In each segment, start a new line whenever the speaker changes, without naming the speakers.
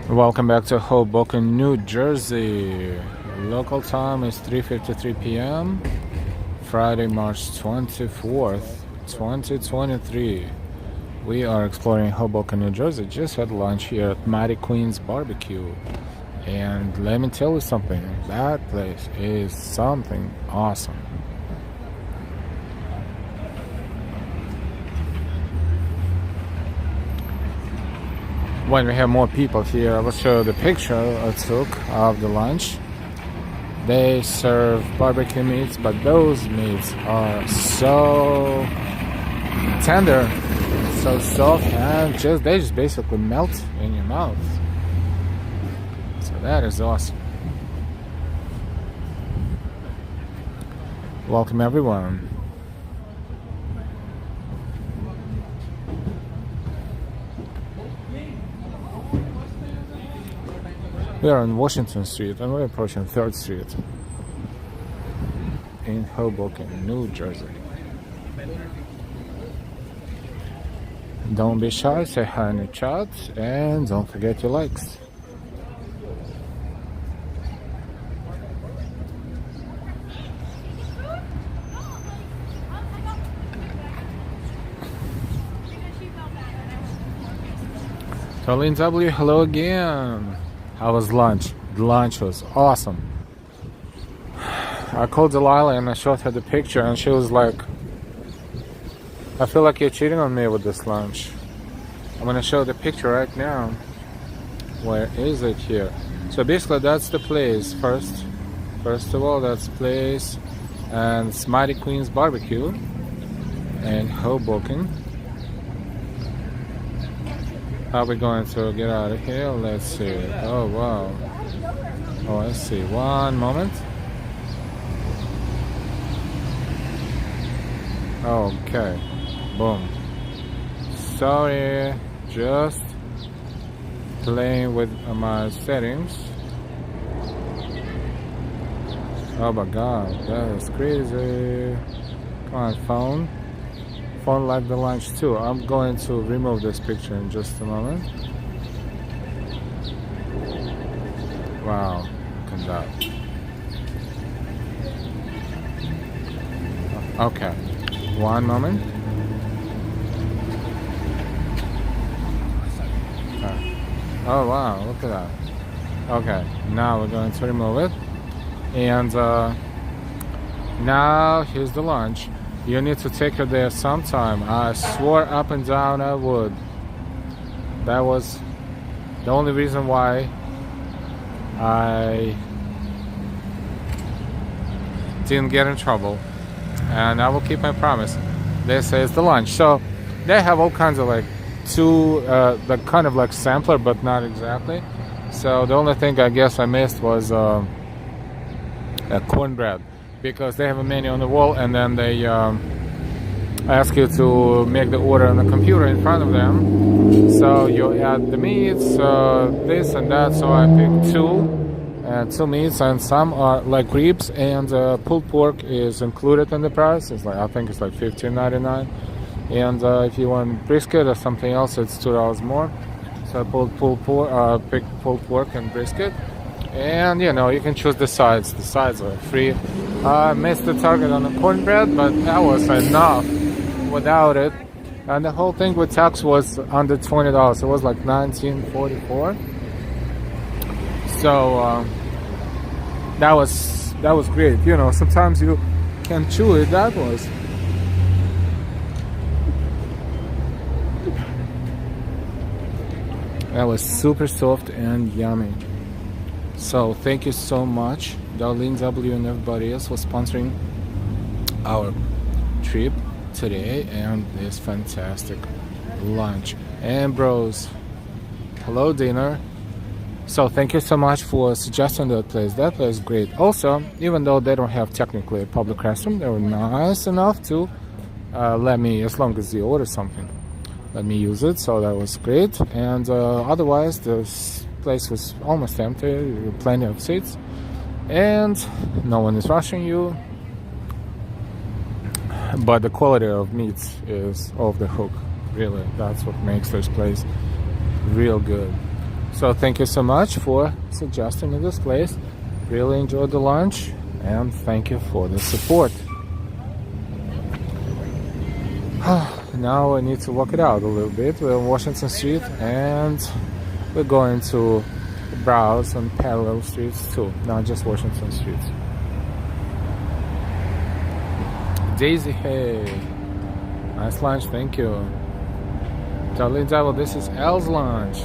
Welcome back to Hoboken, New Jersey. Local time is 3:53 p.m. Friday, March 24th, 2023. We are exploring Hoboken, New Jersey. Just had lunch here at Mighty Queen's Barbecue. And let me tell you something. That place is something awesome. When we have more people here, I will show you the picture I took of the lunch. They serve barbecue meats, but those meats are so tender, so soft, and they just basically melt in your mouth. So that is awesome. Welcome everyone. We are on Washington Street and we're approaching 3rd Street in Hoboken, New Jersey. Don't be shy, say hi in the chat, and don't forget your likes. Colleen W, hello again. How was lunch? The lunch was awesome. I called Delilah and I showed her the picture and she was like, I feel like you're cheating on me with this lunch. I'm gonna show the picture right now. Where is it here? So basically that's the place. First of all, that's the place, and it's Mighty Queen's Barbecue in Hoboken. How are we going to get out of here? Let's see. Oh wow. Oh, I see. One moment. Okay. Boom. Sorry. Just playing with my settings. Oh my god. That is crazy. Come on, phone. Phone like the lunch too. I'm going to remove this picture in just a moment. Wow, look at that. Okay, one moment. Oh wow, look at that. Okay, now we're going to remove it. And now here's the lunch. You need to take her there sometime. I swore up and down I would. That was the only reason why I didn't get in trouble. And I will keep my promise. They say it's the lunch. So they have all kinds of like the kind of like sampler, but not exactly. So the only thing I guess I missed was a cornbread. Because they have a menu on the wall and then they ask you to make the order on the computer in front of them. So you add the meats, this and that. So I picked two meats, and some are like ribs, and pulled pork is included in the price. It's like, I think it's like $15.99. And if you want brisket or something else, it's $2 more. So I picked pulled pork and brisket. And you know, you can choose the sides. The sides are free. I missed the target on the cornbread, but that was enough without it. And the whole thing with tax was under $20. It was like $19.44. So that was great. You know, sometimes you can chew it. That was super soft and yummy. So thank you so much, Darlene W and everybody else, for sponsoring our trip today and this fantastic lunch. Ambrose, hello dinner. So thank you so much for suggesting that place. That place is great. Also, even though they don't have technically a public restroom, they were nice enough to let me, as long as you order something, let me use it. So that was great. And otherwise, this place was almost empty, plenty of seats, and no one is rushing you, but the quality of meats is off the hook. Really, that's what makes this place real good. So thank you so much for suggesting me this place. Really enjoyed the lunch, and thank you for the support. Now I need to walk it out a little bit. We're on Washington Street, and we're going to browse on parallel streets too, not just Washington Street. Daisy, hey, nice lunch, thank you. Darling Devil, this is L's lunch.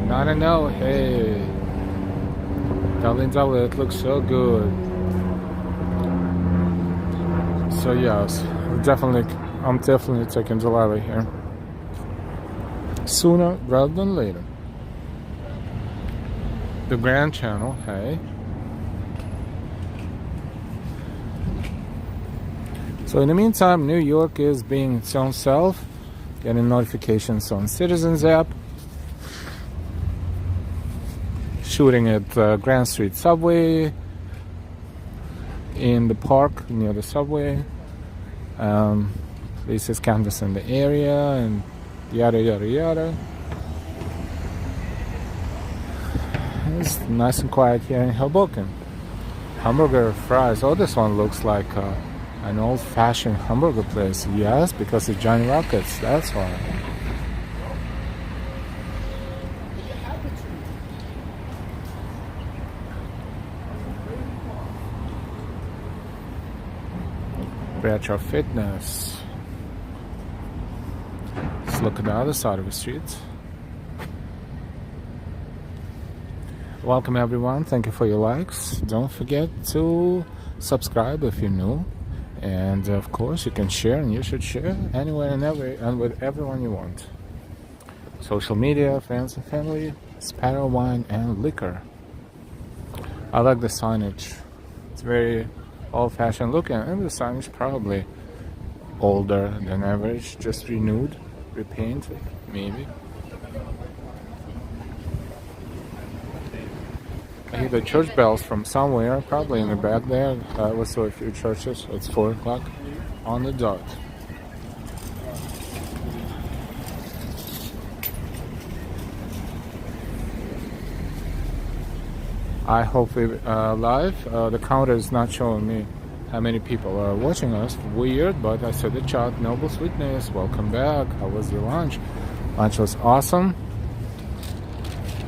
Not a no, hey. Darling Devil, it looks so good. So yes, I'm definitely taking Delilah here. Sooner rather than later. The Grand Channel, hey. So in the meantime, New York is being its own self, getting notifications on Citizens app, shooting at Grand Street subway, in the park near the subway. This is canvassing the area and yada yada yada. It's nice and quiet here in Hoboken. Hamburger fries. Oh, this one looks like an old-fashioned hamburger place. Yes, because of Johnny Rockets. That's why. Retro Fitness. Let's look at the other side of the street. Welcome everyone, thank you for your likes. Don't forget to subscribe if you're new. And of course you can share, and you should share anywhere and with everyone you want. Social media, friends and family, Sparrow Wine and Liquor. I like the signage. It's very old-fashioned looking, and the signage probably older than average, just renewed, repainted, maybe. I hear the church bells from somewhere, probably in the back there. We saw a few churches. It's 4 o'clock on the dot. I hope we live. The counter is not showing me how many people are watching us. Weird, but I saw the chat. Noble Sweetness, welcome back. How was your lunch? Lunch was awesome.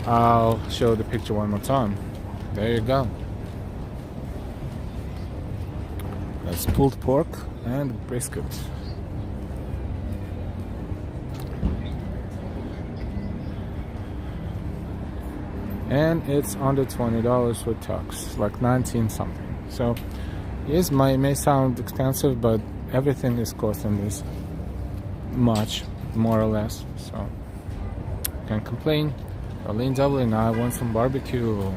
I'll show the picture one more time. There you go. That's pulled pork and brisket. And it's under $20 with tax, like 19 something. So yes, may sound expensive, but everything is costing this much, more or less. So can't complain. Darlene Dublin, I want some barbecue.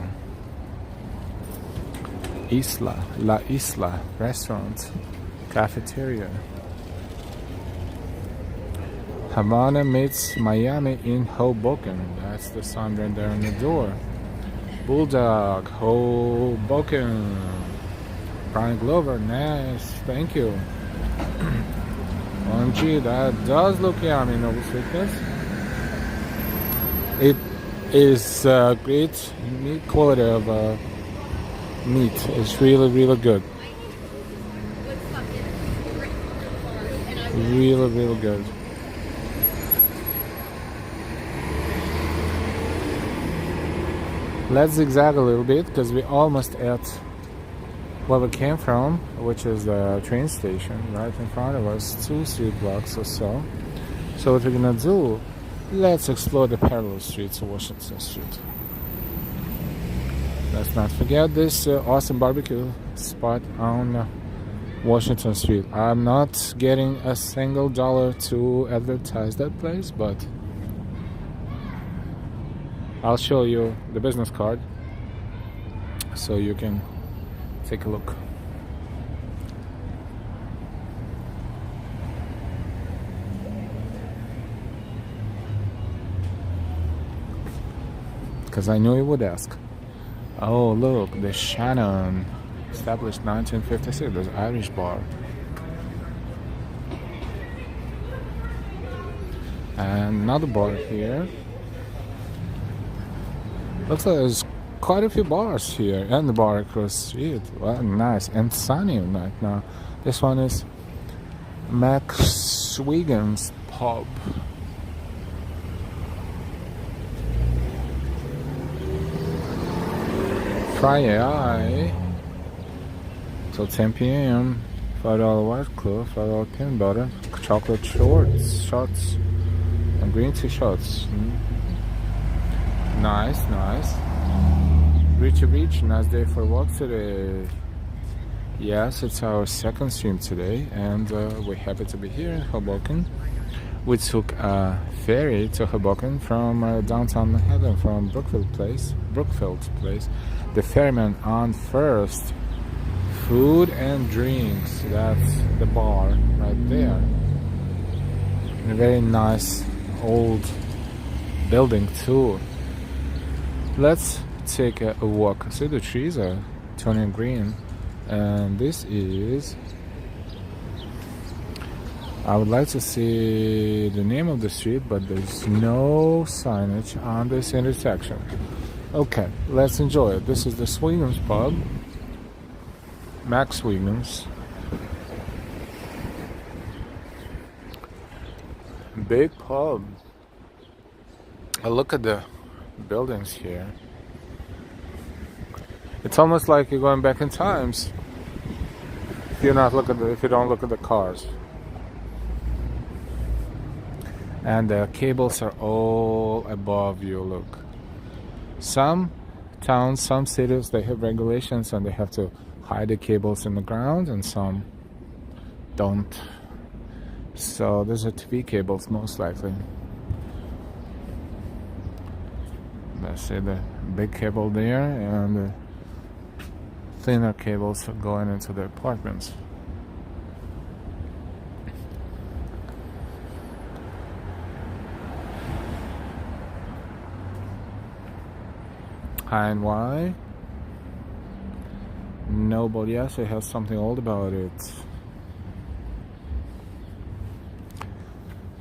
La Isla restaurant, cafeteria. Havana meets Miami in Hoboken. That's the sign right there on the door. Bulldog, Hoboken. Brian Glover, nice, thank you. OMG, that does look yummy, Noble Sweetness. It is great, unique quality of meat. It's really, really good. Really, really good. Let's zigzag a little bit because we're almost at where we came from, which is the train station right in front of us, 2 street blocks or so. So what we're gonna do, let's explore the parallel streets of Washington Street. Let's not forget this awesome barbecue spot on Washington Street. I'm not getting a single dollar to advertise that place, but I'll show you the business card so you can take a look. Because I knew you would ask. Oh, look, the Shannon, established 1956. There's Irish bar. And another bar here. Looks like there's quite a few bars here and the bar across the street. Wow, nice and sunny right now. This one is Max Wiggins Pub. Friday till 10 p.m. $5 white claw, $5 peanut butter, chocolate shots, and green tea shots. Nice. Reach, nice day for a walk today. Yes, it's our second stream today, and we're happy to be here in Hoboken. We took a ferry to Hoboken from downtown Manhattan, from Brookfield Place. The ferryman on first. Food and drinks, that's the bar right there. A very nice old building too. Let's take a walk. See, the trees are turning green, and this is, I would like to see the name of the street, but there's no signage on this intersection. Okay, let's enjoy it. This is the Swingers Pub, Max Wiggins. Big pub. Look at the buildings here. It's almost like you're going back in times if you don't look at the cars. And the cables are all above you. Look, some towns, some cities, they have regulations and they have to hide the cables in the ground, and some don't. So those are TV cables most likely. Let's see the big cable there, and the thinner cables going into the apartments. High and wide. Nobody else has something old about it.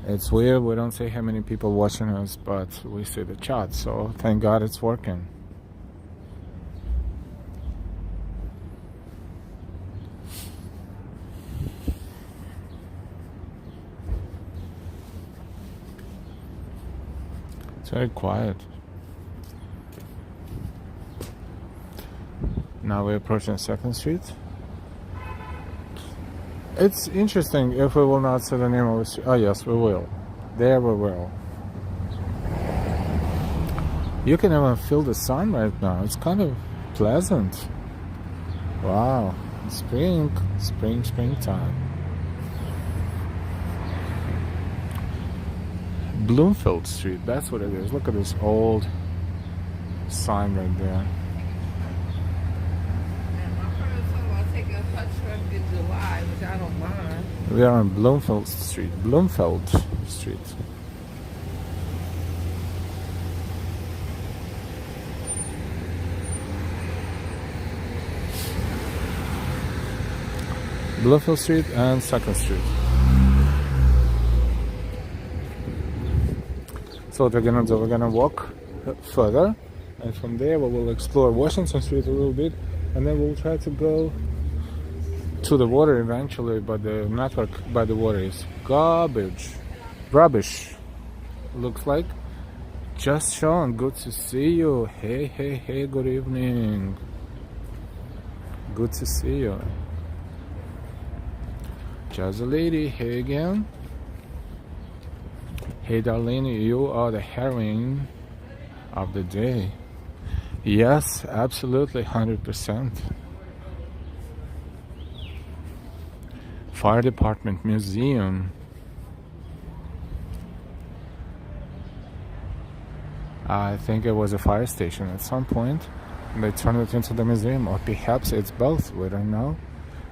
It's weird, we don't see how many people watching us, but we see the chat, so thank God it's working. It's very quiet. Now we're approaching 2nd Street. It's interesting if we will not say the name of the street. Oh yes, we will. There we will. You can even feel the sun right now. It's kind of pleasant. Wow. Springtime. Bloomfield Street, that's what it is. Look at this old sign right there.
I don't mind.
We are on Bloomfield Street. Bloomfield Street. Bloomfield Street and 2nd Street. So what we're gonna do, we're gonna walk further, and from there we will explore Washington Street a little bit, and then we'll try to go to the water eventually, but the network by the water is rubbish. Looks like. Just Sean, good to see you. Hey, good evening. Good to see you. Just a lady, hey again. Hey Darlene, you are the heroine of the day. Yes, absolutely, 100%. Fire Department Museum. I think it was a fire station at some point. They turned it into the museum, or perhaps it's both, we don't know.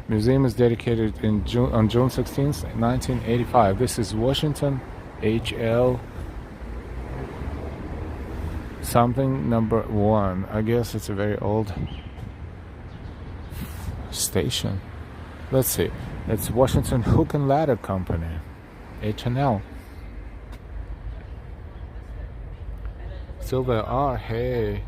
Museum is dedicated on June 16th, 1985. This is Washington HL something number 1. I guess it's a very old station. Let's see. It's Washington Hook and Ladder Company, H&L. Silver R, hey.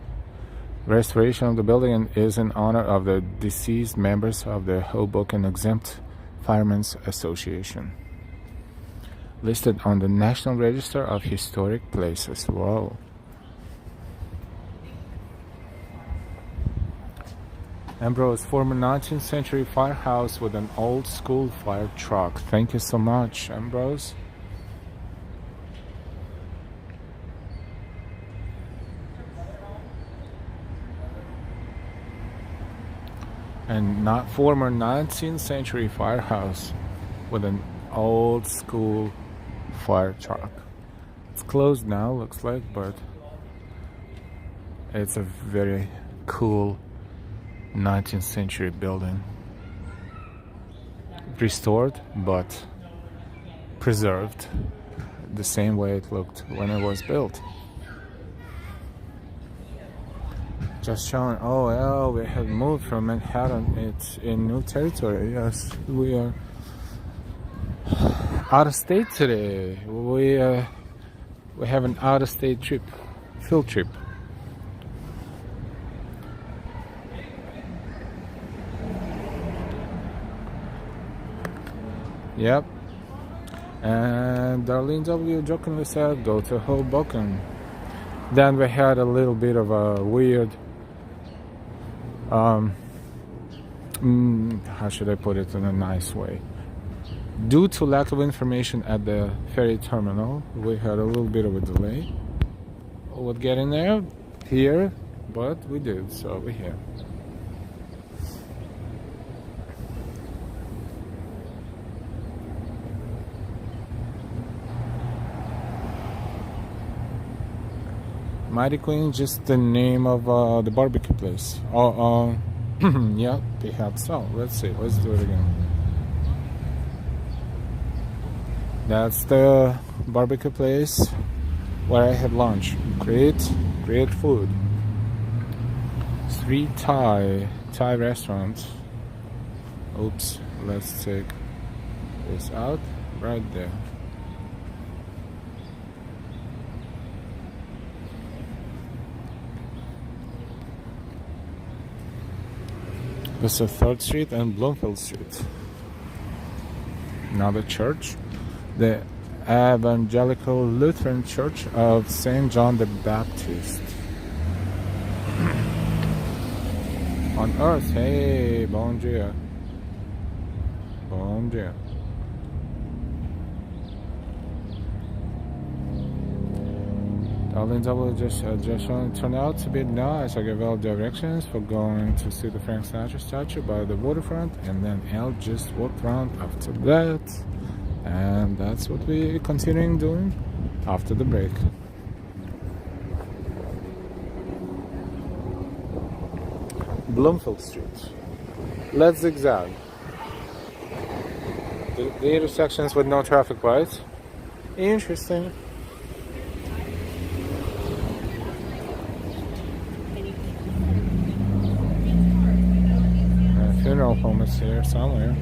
Restoration of the building is in honor of the deceased members of the Hoboken Exempt Firemen's Association. Listed on the National Register of Historic Places. Whoa. Ambrose, former 19th century firehouse with an old school fire truck. Thank you so much, Ambrose. And not former 19th century firehouse with an old school fire truck. It's closed now, looks like, but it's a very cool 19th century building. Restored but preserved the same way it looked when it was built. Just showing, oh well, we have moved from Manhattan. It's in new territory. Yes, we are out of state today. We have an out of state trip, field trip. Yep. And Darlene W. jokingly said, go to Hoboken. Then we had a little bit of a weird, how should I put it in a nice way? Due to lack of information at the ferry terminal, we had a little bit of a delay with getting here, but we did, so we're here. Mighty Queen, just the name of the barbecue place. Yeah, perhaps so. Let's see. Let's do it again. That's the barbecue place where I had lunch. Great food. Street Thai restaurant. Oops. Let's take this out right there. This is 3rd Street and Bloomfield Street. Now the church, the Evangelical Lutheran Church of St. John the Baptist. On earth, hey, bon dia. Bon dia. Darlene W. just turned out to be nice. I gave all directions for going to see the Frank Sinatra statue by the waterfront, and then Al just walked around after that. And that's what we're continuing doing after the break. Bloomfield Street. Let's zigzag. The intersections with no traffic lights. Interesting. Funeral home is here somewhere.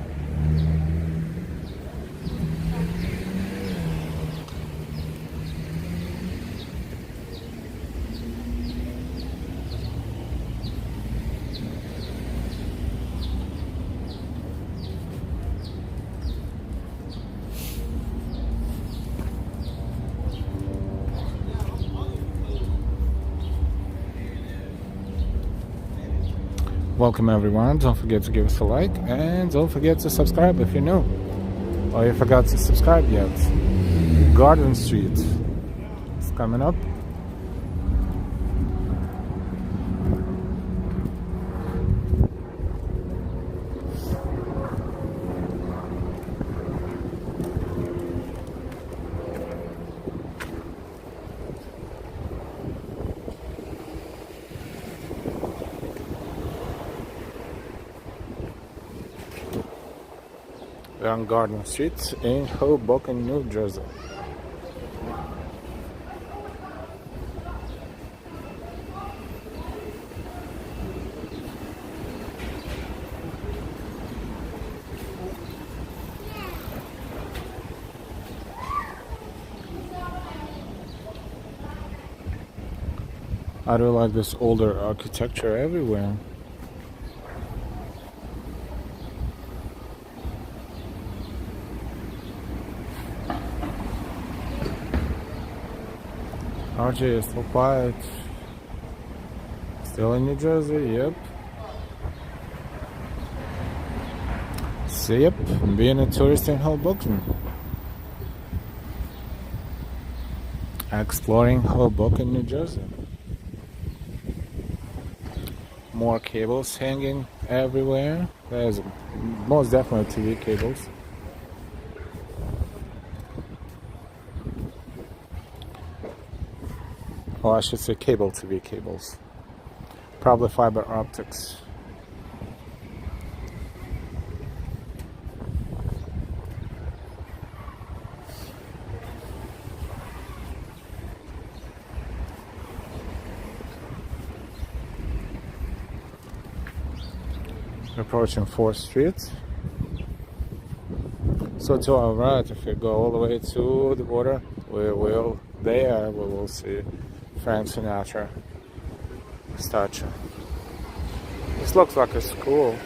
Welcome everyone, don't forget to give us a like and don't forget to subscribe if you're new or you forgot to subscribe yet. Garden Street is coming up. We're on Garden Street in Hoboken, New Jersey. I do like this older architecture everywhere. RJ is still quiet. Still in New Jersey, yep. So, yep, being a tourist in Hoboken. Exploring Hoboken, New Jersey. More cables hanging everywhere. There's most definitely TV cables. Or I should say cable TV cables. Probably fiber optics. Approaching 4th Street. So to our right, if we go all the way to the border, we will see Frank Sinatra statue. This looks like a school.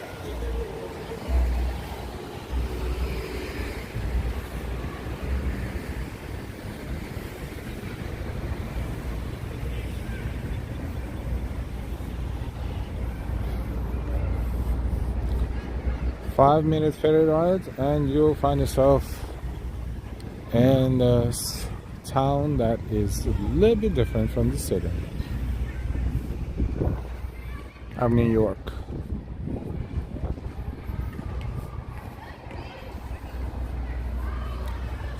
Five-minute ferry ride, and you'll find yourself in a town that is a little bit different from the city of New York.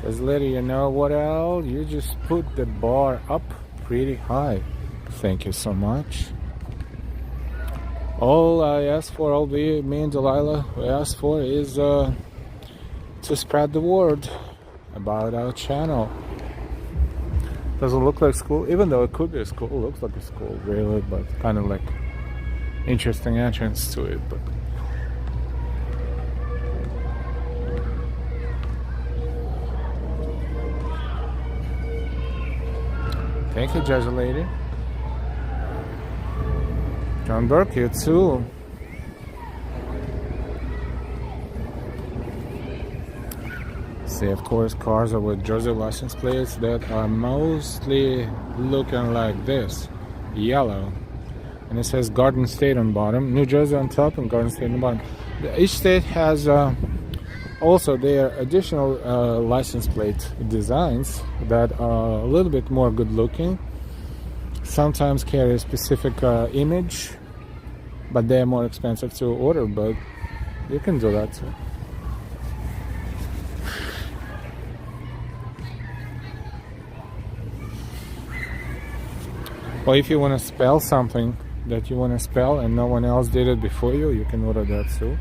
Just letting you know what else, you just put the bar up pretty high. Thank you so much. All I ask for, all me and Delilah, we ask for is to spread the word about our channel. Doesn't look like school, even though it could be a school. It looks like a school, really, but kind of like interesting entrance to it. But thank you, Judge Lady. John Burke, you too. See, of course, cars are with Jersey license plates that are mostly looking like this, yellow. And it says Garden State on bottom, New Jersey on top, and Garden State on bottom. Each state has also their additional license plate designs that are a little bit more good looking. Sometimes carry a specific image, but they're more expensive to order, but you can do that too. Or if you want to spell something that you want to spell and no one else did it before you, you can order that too.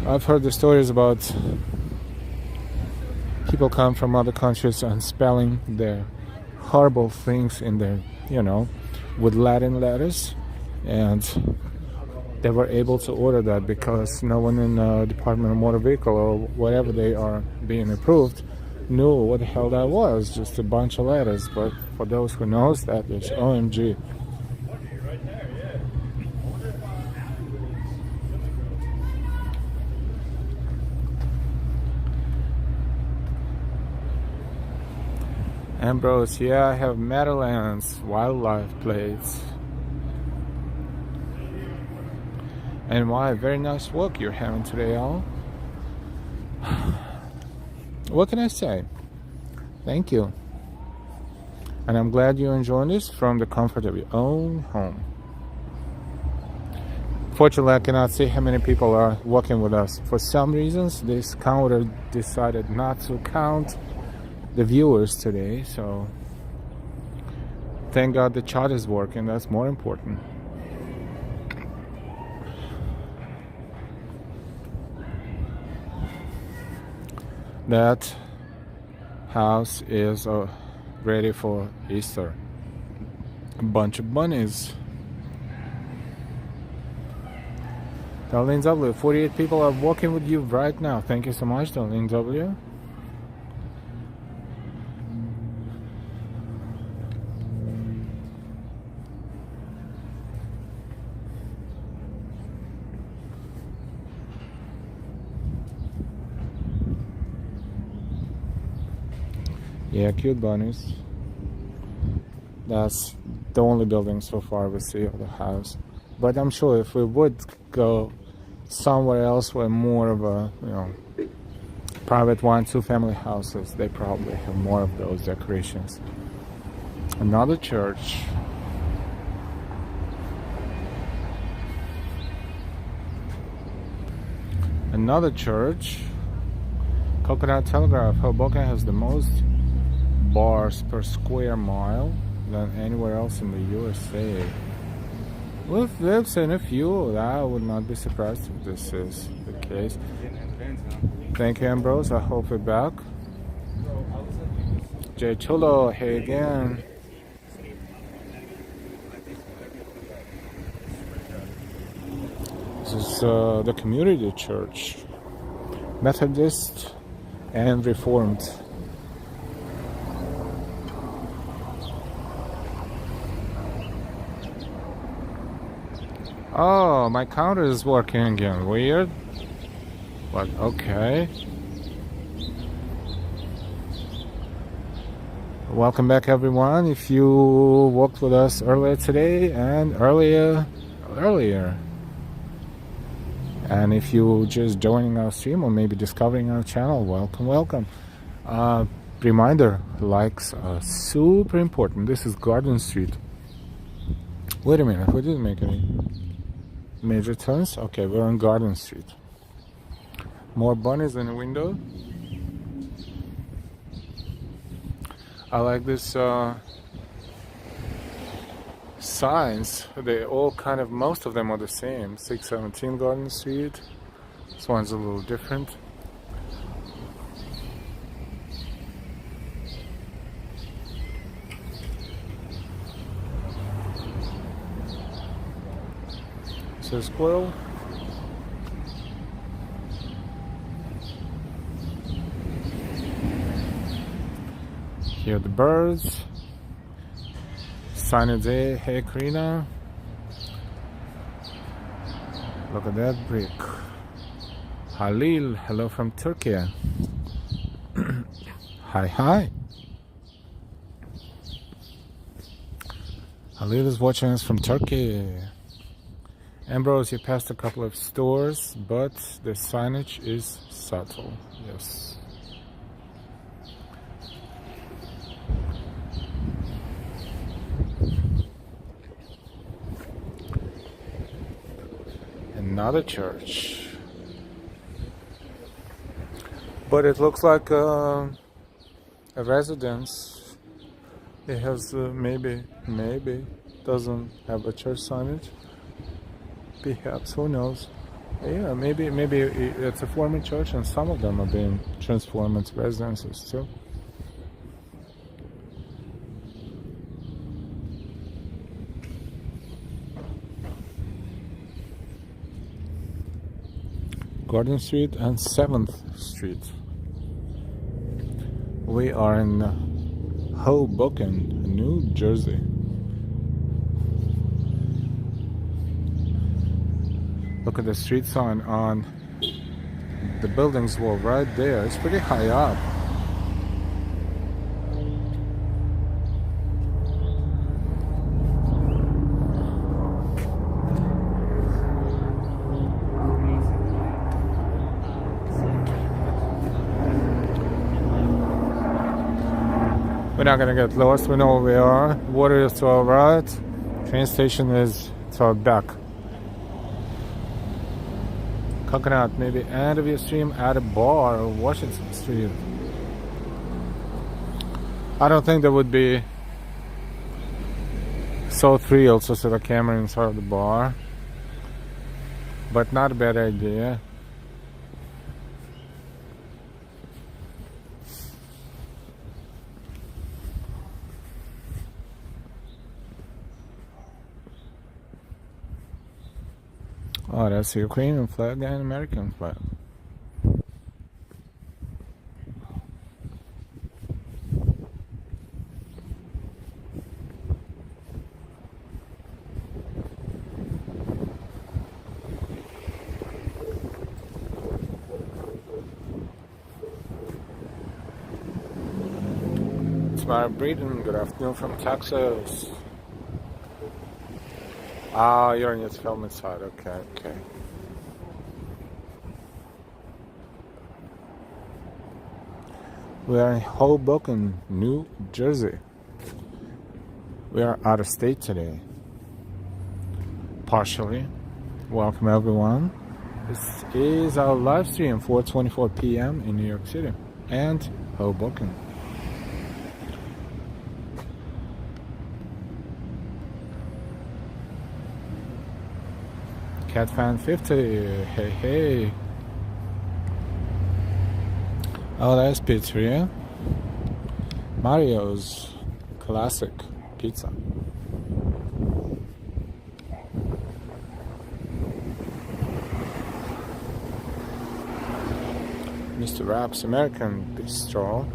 I've heard the stories about people come from other countries and spelling their horrible things in there, with Latin letters, and they were able to order that because no one in the Department of Motor Vehicle or whatever they are being approved knew what the hell that was. Just a bunch of letters. But for those who knows that, it's OMG. Ambrose, yeah, I have Meadowlands wildlife plates. And why, very nice walk you're having today, Al. What can I say? Thank you. And I'm glad you enjoyed this from the comfort of your own home. Fortunately, I cannot see how many people are walking with us. For some reasons, this counter decided not to count the viewers today, so thank God the chat is working. That's more important. That house is ready for Easter. A bunch of bunnies. Darlene W, 48 people are walking with you right now. Thank you so much, Darlene W. Yeah, cute bunnies. That's the only building so far we see of the house. But I'm sure if we would go somewhere else where more of a, private 1-2 family houses, they probably have more of those decorations. Another church. Another church. Coconut Telegraph. Hoboken has the most bars per square mile than anywhere else in the USA. We've seen a few. I would not be surprised if this is the case. Thank you, Ambrose. I hope you're back. Jay Chulo, hey again. This is the community church, Methodist and Reformed. Oh, my counter is working again. Weird. But okay. Welcome back, everyone. If you walked with us earlier today and earlier, and if you just joining our stream or maybe discovering our channel, welcome. Reminder, likes are super important. This is Garden Street. Wait a minute, we didn't make any major turns. Okay, we're on Garden Street. More bunnies in the window. I like this signs. They all kind of, most of them are the same. 617 Garden Street. This one's a little different. It's a squirrel. Here are the birds. Sunny day. Hey Karina. Look at that brick. Halil, hello from Turkey. Hi. Halil is watching us from Turkey. Ambrose, you passed a couple of stores, but the signage is subtle. Yes. Another church, but it looks like a residence. It has maybe doesn't have a church signage. Perhaps, who knows? Yeah, maybe it's a former church, and some of them are being transformed into residences too. Garden Street and 7th Street. We are in Hoboken, New Jersey. Look at the street sign on the building's wall right there. It's pretty high up. We're not gonna get lost. We know where we are. Water is to our right. Train station is to our back. Coconut, maybe end of your stream at a bar or Washington Street. I don't think that would be so thrilled to set a camera inside of the bar, but not a bad idea. Oh, that's the Ukrainian flag and American flag. Mara Breeden, good afternoon from Texas. Ah, you're in your film inside, okay. We are in Hoboken, New Jersey. We are out of state today. Partially. Welcome everyone. This is our live stream, 4:24 p.m. in New York City and Hoboken. Cat Fan 50, hey. Oh, that's pizzeria. Mario's Classic Pizza. Mr. Rap's American Bistro.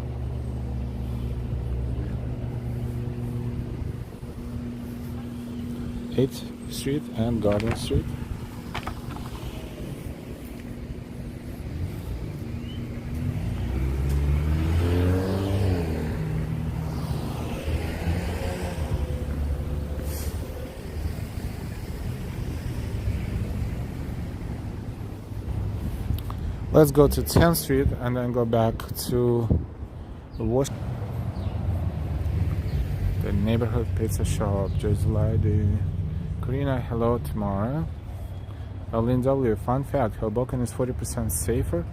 Eighth Street and Garden Street. Let's go to 10th Street and then go back to Washington. The neighborhood pizza shop, Jersey Lady. Karina, hello, Tamara. Lynn W, fun fact, Hoboken is 40% safer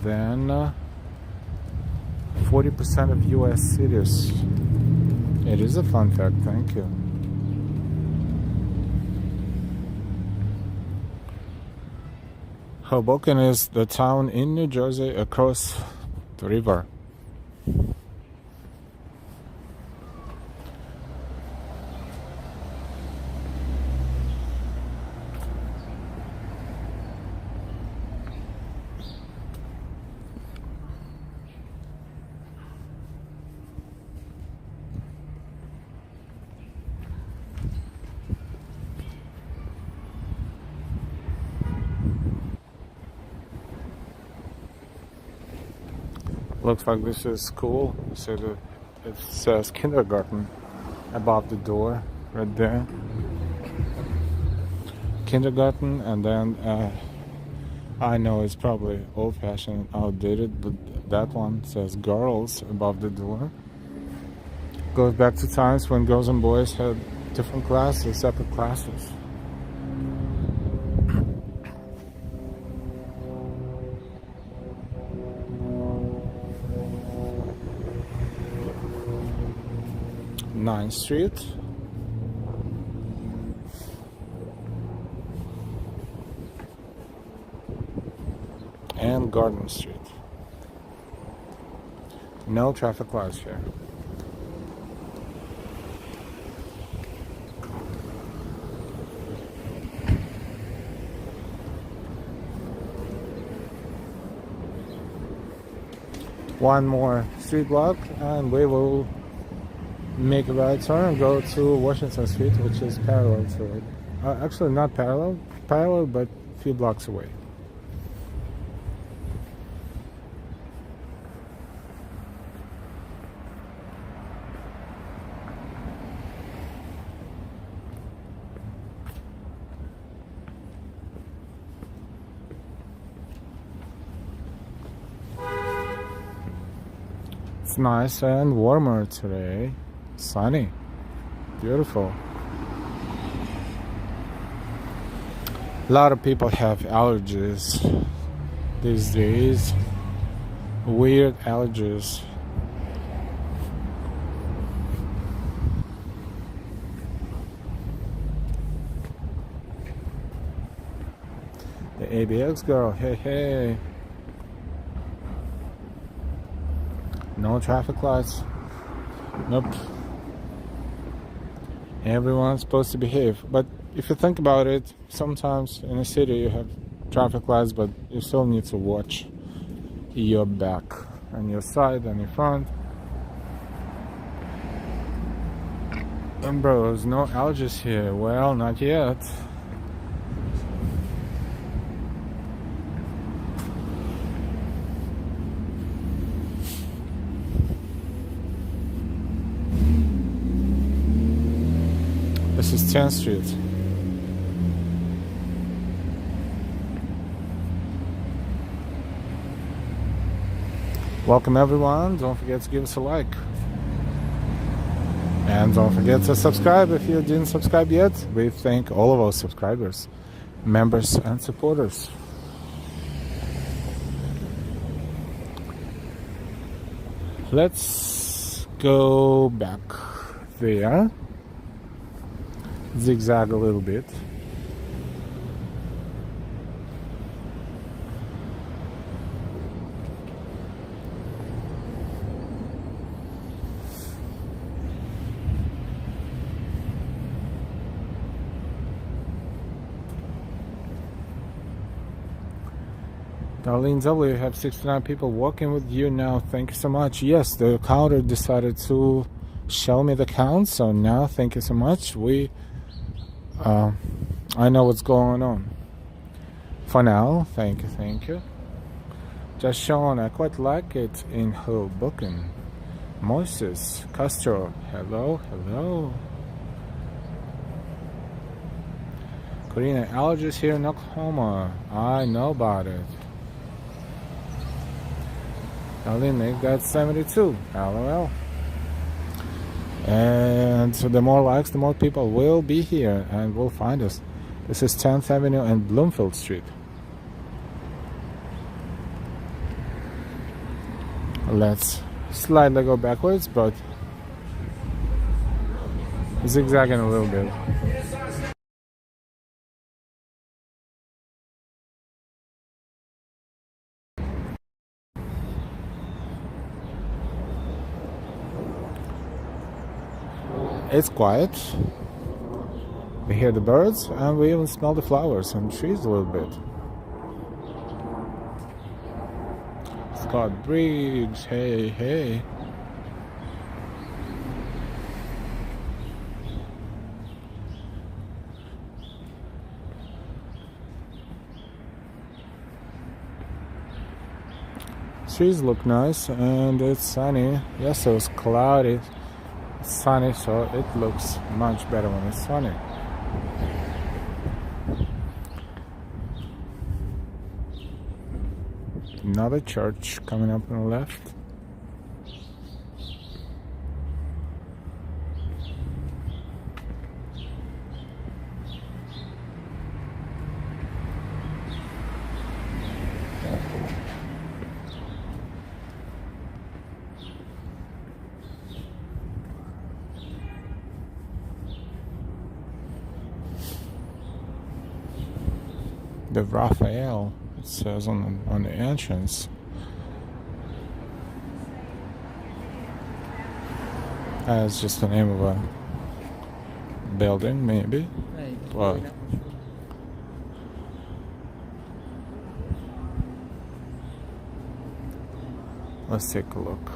than 40% of US cities. It is a fun fact, thank you. Hoboken is the town in New Jersey across the river. Looks like this is school, so it says kindergarten above the door right there. Kindergarten, and then I know it's probably old-fashioned, outdated, but that one says girls above the door. Goes back to times when girls and boys had different classes, separate classes. Ninth Street. And Garden Street. No traffic lights here. One more street block and we will make a right turn and go to Washington Street, which is parallel to it. Actually not parallel, but a few blocks away. It's nice and warmer today. Sunny. Beautiful. A lot of people have allergies these days. Weird allergies. The ABX girl, hey. No traffic lights. Nope. Everyone's supposed to behave. But if you think about it, sometimes in a city you have traffic lights, but you still need to watch your back and your side and your front. And bros, no allergies here. Well, not yet. 10th Street. Welcome everyone. Don't forget to give us a like. And don't forget to subscribe if you didn't subscribe yet. We thank all of our subscribers, members, and supporters. Let's go back there. Zigzag a little bit. Darlene W, you have 69 people walking with you now. Thank you so much. Yes, the counter decided to show me the count, so now thank you so much. I know what's going on. For now, thank you. Just showing, I quite like it in Hoboken. Moses, Castro, hello. Karina, allergies here in Oklahoma. I know about it. Nick got 72. LOL. And so the more likes, the more people will be here and will find us. This is 10th Avenue and Bloomfield Street. Let's slightly go backwards, but zigzagging a little bit. It's quiet. We hear the birds and we even smell the flowers and trees a little bit. Scott Briggs, hey. Trees look nice and it's sunny. Yes, it was cloudy. Sunny, so it looks much better when it's sunny. Another church coming up on the left. The Raphael, it says on the entrance. It's just the name of a building, maybe. Well, let's take a look.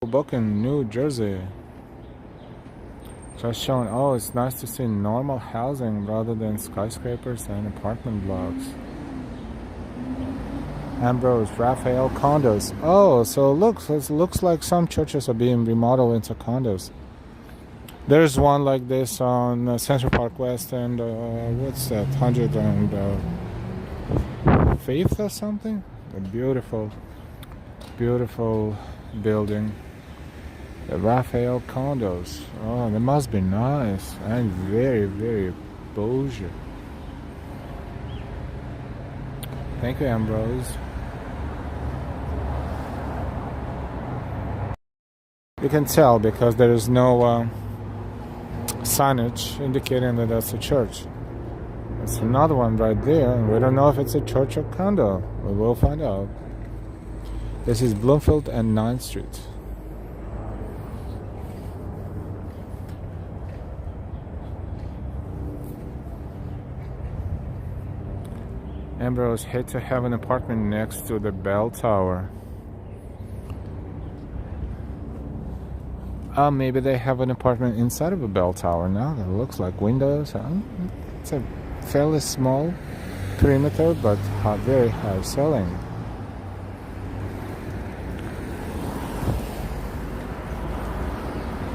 Hoboken, New Jersey. Just showing, oh, it's nice to see normal housing rather than skyscrapers and apartment blocks. Ambrose, Raphael condos. Oh, so it looks like some churches are being remodeled into condos. There's one like this on Central Park West and what's that, 105th or something? A beautiful building. The Raphael condos. Oh, they must be nice and very bougie. Thank you, Ambrose. You can tell because there is no signage indicating that that's a church. There's another one right there, and we don't know if it's a church or condo. We will find out. This is Bloomfield and 9th Street. Ambrose had to have an apartment next to the bell tower. Maybe they have an apartment inside of a bell tower now. That looks like windows. It's a fairly small perimeter, but very high ceiling.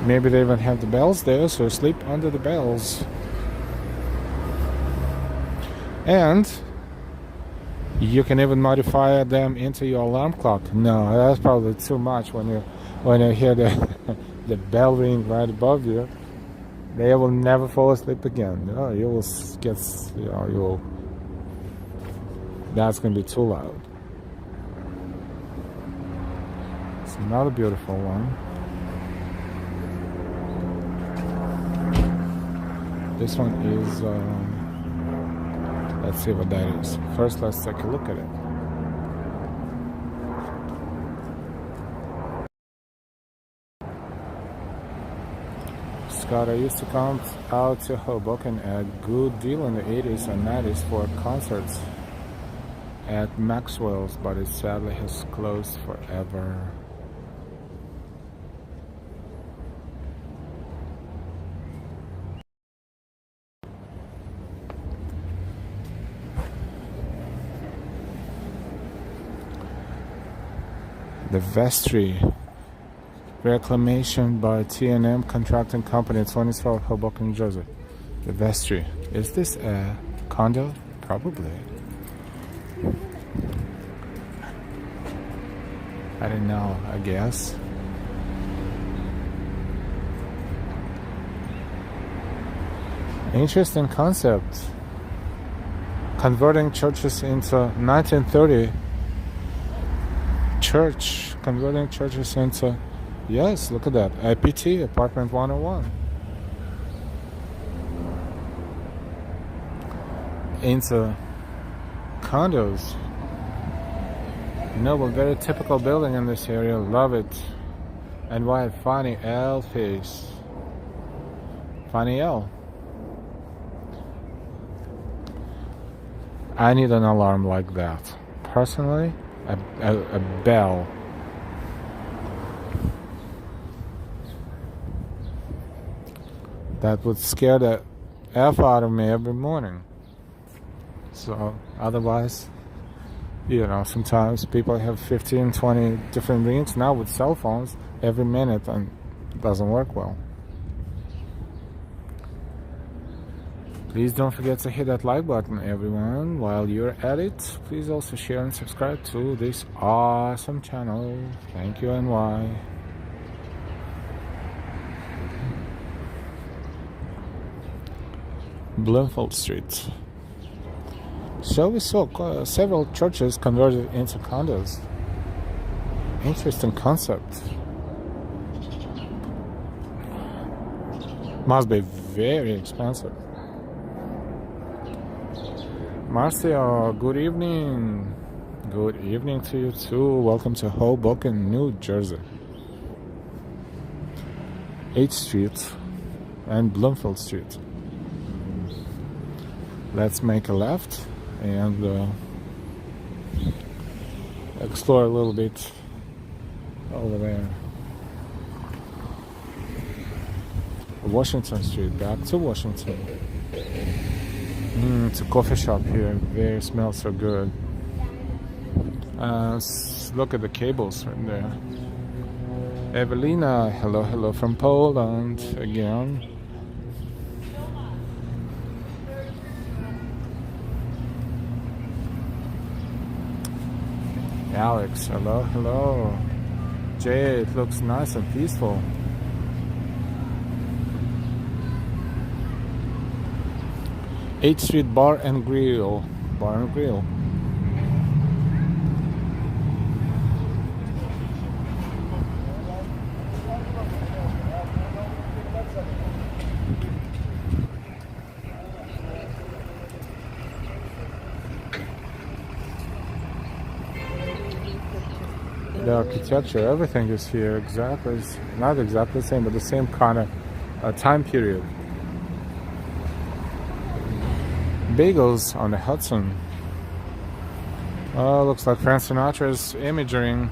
Maybe they even have the bells there, so sleep under the bells. And you can even modify them into your alarm clock. No, that's probably too much when you hear the the bell ring right above you. They will never fall asleep again. You will get, you will. That's gonna be too loud. It's another beautiful one. This one is. Let's see what that is. First, let's take a look at it. Scott, I used to come out to Hoboken a good deal in the 80s and 90s for concerts at Maxwell's, but it sadly has closed forever. The vestry reclamation by T&M Contracting Company, 2012, Hoboken, Jersey. The vestry. Is this a condo? Probably. I don't know, I guess. Interesting concept. Converting churches into 1930 church. Converting churches into, yes, look at that. APT, Apartment 101. Into condos. Noble, very typical building in this area. Love it. And why funny L face? Funny L. I need an alarm like that. Personally, a bell. That would scare the F out of me every morning. So otherwise, sometimes people have 15, 20 different rings now with cell phones every minute, and it doesn't work well. Please don't forget to hit that like button, everyone. While you're at it, please also share and subscribe to this awesome channel. Thank you, NY. Bloomfield Street. So we saw several churches converted into condos. Interesting concept. Must be very expensive. Marcia, good evening. Good evening to you too. Welcome to Hoboken, New Jersey. 8th Street and Bloomfield Street. Let's make a left and explore a little bit over there. Washington Street, back to Washington. It's a coffee shop here. It smells so good. Look at the cables right there. Evelina, hello from Poland again. Alex, hello. Jay, it looks nice and peaceful. Eighth Street Bar and Grill. The architecture, everything is here exactly. It's not exactly the same, but the same kind of time period. Bagels on the Hudson. Looks like Frank Sinatra's imaging.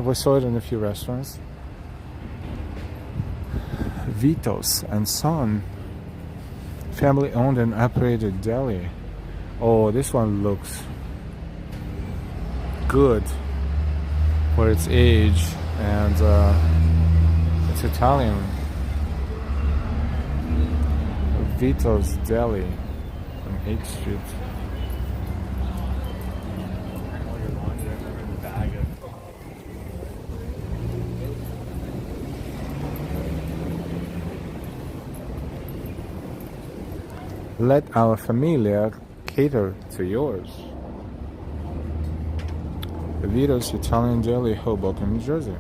We saw it in a few restaurants. Vito's and Son, family owned and operated deli. Oh, this one looks good for its age. and it's Italian. Vito's Deli on 8th Street. Let our familia cater to yours. Vito's Italian Deli, Hoboken, New Jersey.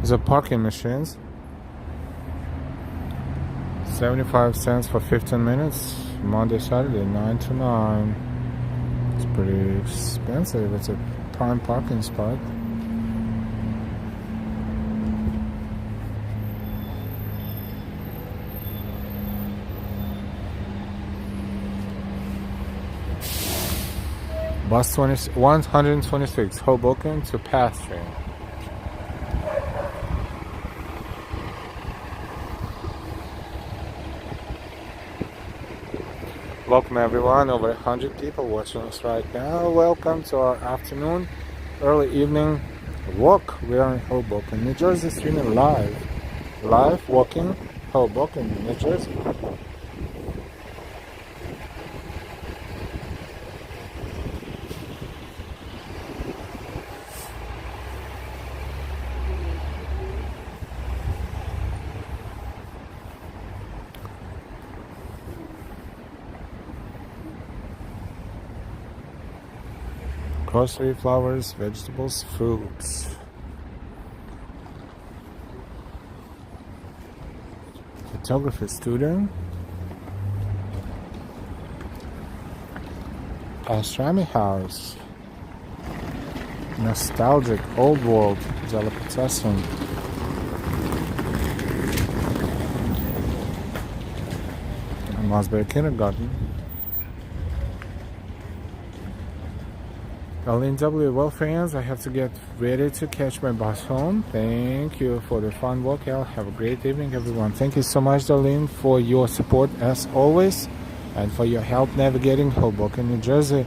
The parking machines, 75 cents for 15 minutes, Monday, Saturday, 9 to 9. It's pretty expensive. It's a prime parking spot. Bus 126, Hoboken to Path Train. Welcome everyone, over 100 people watching us right now. Welcome to our afternoon, early evening walk. We are in Hoboken, New Jersey, streaming live. Live walking, Hoboken, New Jersey. Grocery, flowers, vegetables, fruits. Photography studio. Pastrami house. Nostalgic old world delicatessen. Mosbury Kindergarten. LNW, well friends, I have to get ready to catch my bus home. Thank you for the fun walkout. Have a great evening, everyone. Thank you so much, Darlene, for your support as always, and for your help navigating Hoboken, New Jersey.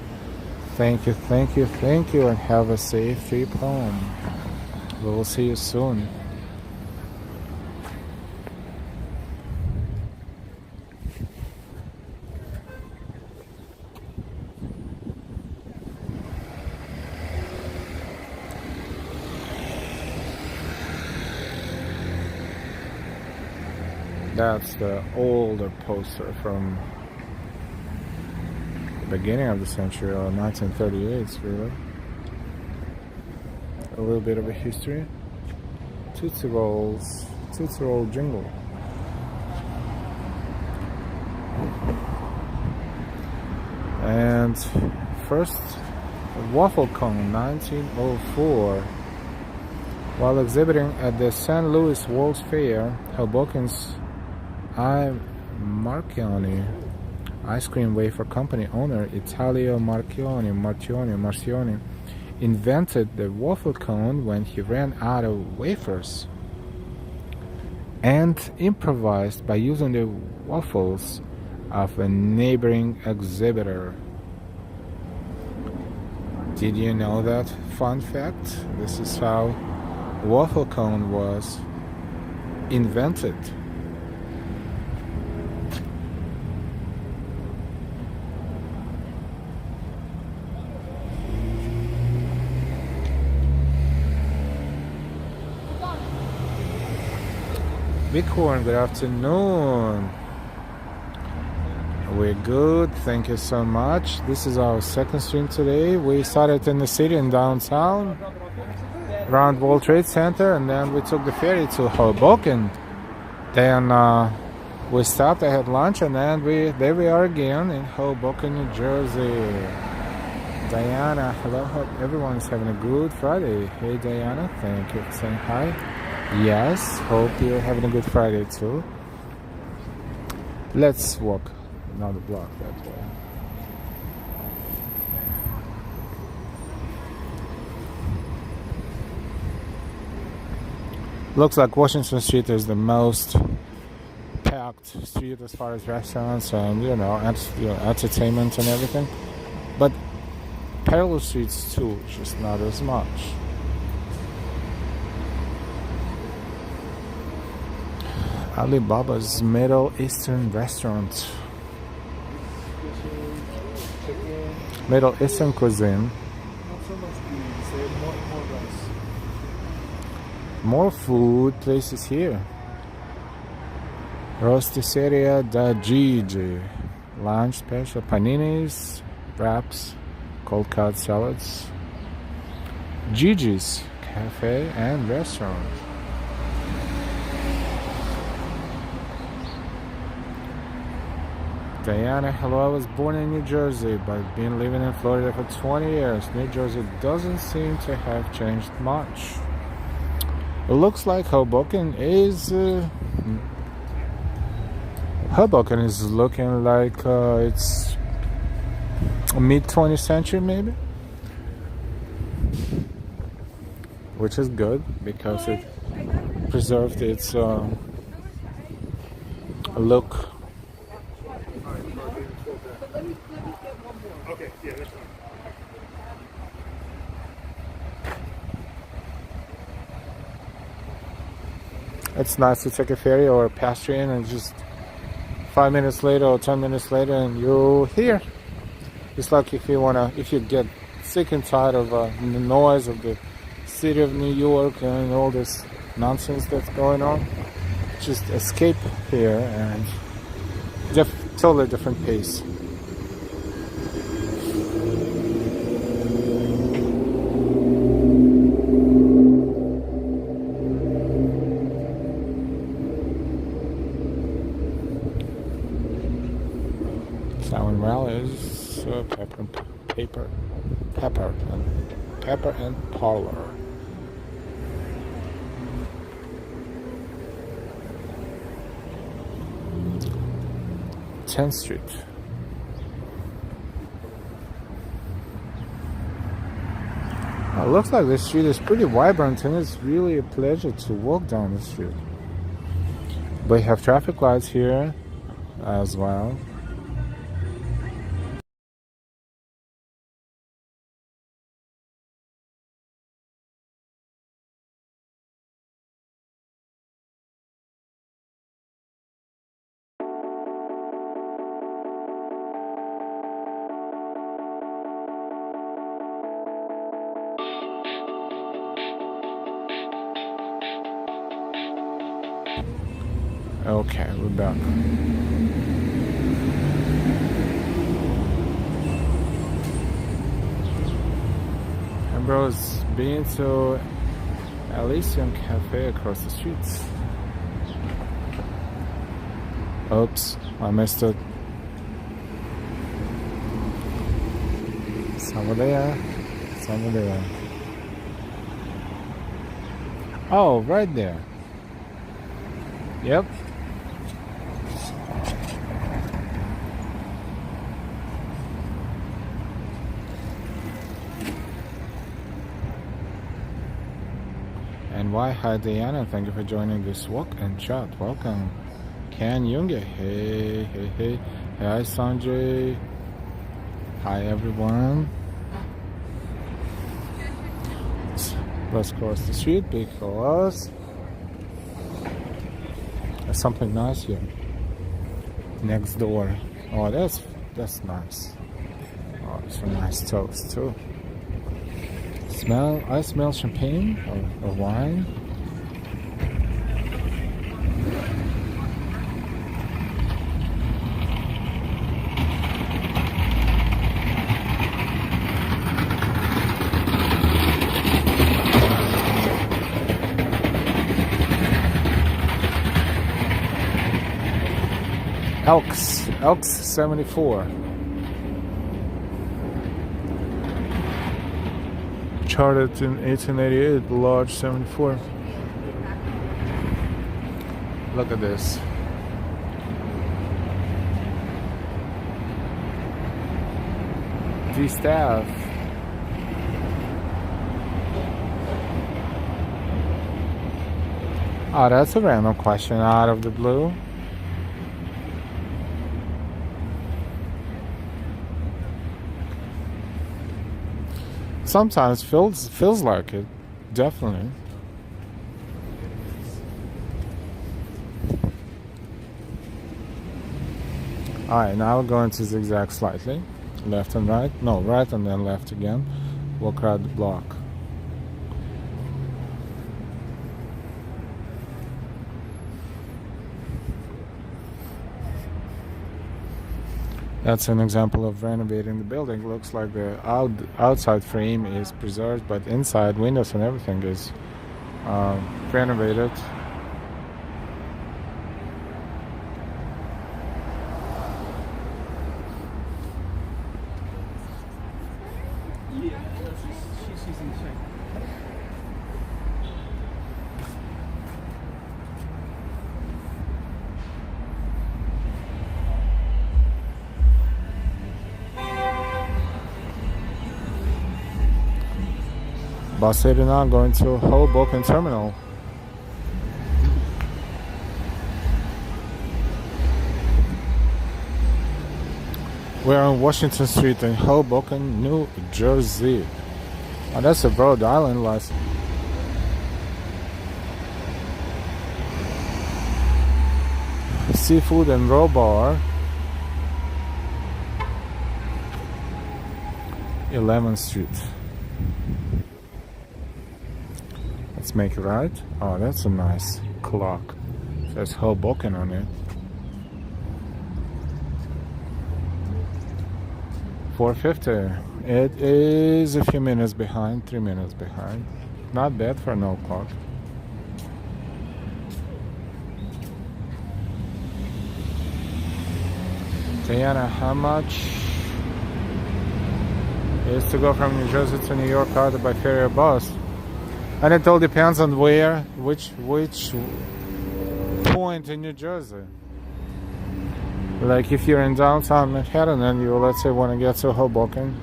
Thank you, thank you, thank you, and have a safe trip home. We will see you soon. That's the older poster from the beginning of the century, or 1938, really. A little bit of a history. Tootsie Rolls, Tootsie Roll jingle. And first waffle cone, 1904. While exhibiting at the St. Louis World's Fair, Hoboken's Marchioni ice cream wafer company owner Italio Marchioni invented the waffle cone when he ran out of wafers, and improvised by using the waffles of a neighboring exhibitor. Did you know that fun fact? This is how waffle cone was invented. Bighorn, good afternoon. We're good, thank you so much. This is our second stream today. We started in the city in downtown, around World Trade Center, and then we took the ferry to Hoboken. Then we stopped, I had lunch, and then there we are again in Hoboken, New Jersey. Diana, hello, hope everyone's having a good Friday. Hey Diana, thank you for saying hi. Yes, hope you're having a good Friday too. Let's walk another block that way. Looks like Washington Street is the most packed street as far as restaurants and entertainment and everything. But parallel streets too, just not as much. Alibaba's Middle Eastern restaurant. Middle Eastern cuisine.
Not so much beans, more rice.
More food places here. Rosticeria da Gigi. Lunch special. Paninis, wraps, cold cut salads. Gigi's Cafe and Restaurant. Diana, hello. I was born in New Jersey, but been living in Florida for 20 years. New Jersey doesn't seem to have changed much. It looks like Hoboken is looking like it's mid 20th century maybe, which is good because it preserved its look.
Okay, yeah, that's fine.
It's nice to take a ferry or pass train and just 5 minutes later or 10 minutes later and you're here. It's like if you get sick and tired of the noise of the city of New York and all this nonsense that's going on, just escape here and totally different pace. Salmon Rallies, pepper and parlor. Tenth Street. It looks like this street is pretty vibrant and it's really a pleasure to walk down the street. They have traffic lights here as well. Okay, we're back. Ambrose been to Elysium Cafe across the streets. Oops, I missed it. Somewhere there. Oh, right there. Yep. And why, hi Diana, thank you for joining this walk and chat. Welcome. Ken Junge, hey. Hi Sanjay. Hi everyone. Let's cross the street because there's something nice here next door. Oh, that's nice. Oh, it's a nice toast too. I smell champagne or wine. Elks 74. Charted in 1888, large 74. Look at this. The staff. Oh, that's a random question out of the blue. sometimes feels like it, definitely. Alright, now we're going to zigzag slightly, left and right. No, right and then left again. Walk around the block. That's an example of renovating the building. Looks like the outside frame is preserved, but inside windows and everything is renovated. Bus 89 going to Hoboken Terminal. We're on Washington Street in Hoboken, New Jersey. Oh, that's a Rhode Island license. Seafood and Row Bar. 11th Street. Let's make it right. Oh, that's a nice clock. It says Hoboken on it. 4:50. It is a few minutes behind, 3 minutes behind. Not bad for an old clock. Diana, how much is to go from New Jersey to New York either by ferry or bus? And it all depends on which point in New Jersey. Like if you're in downtown Manhattan and you, let's say, want to get to Hoboken,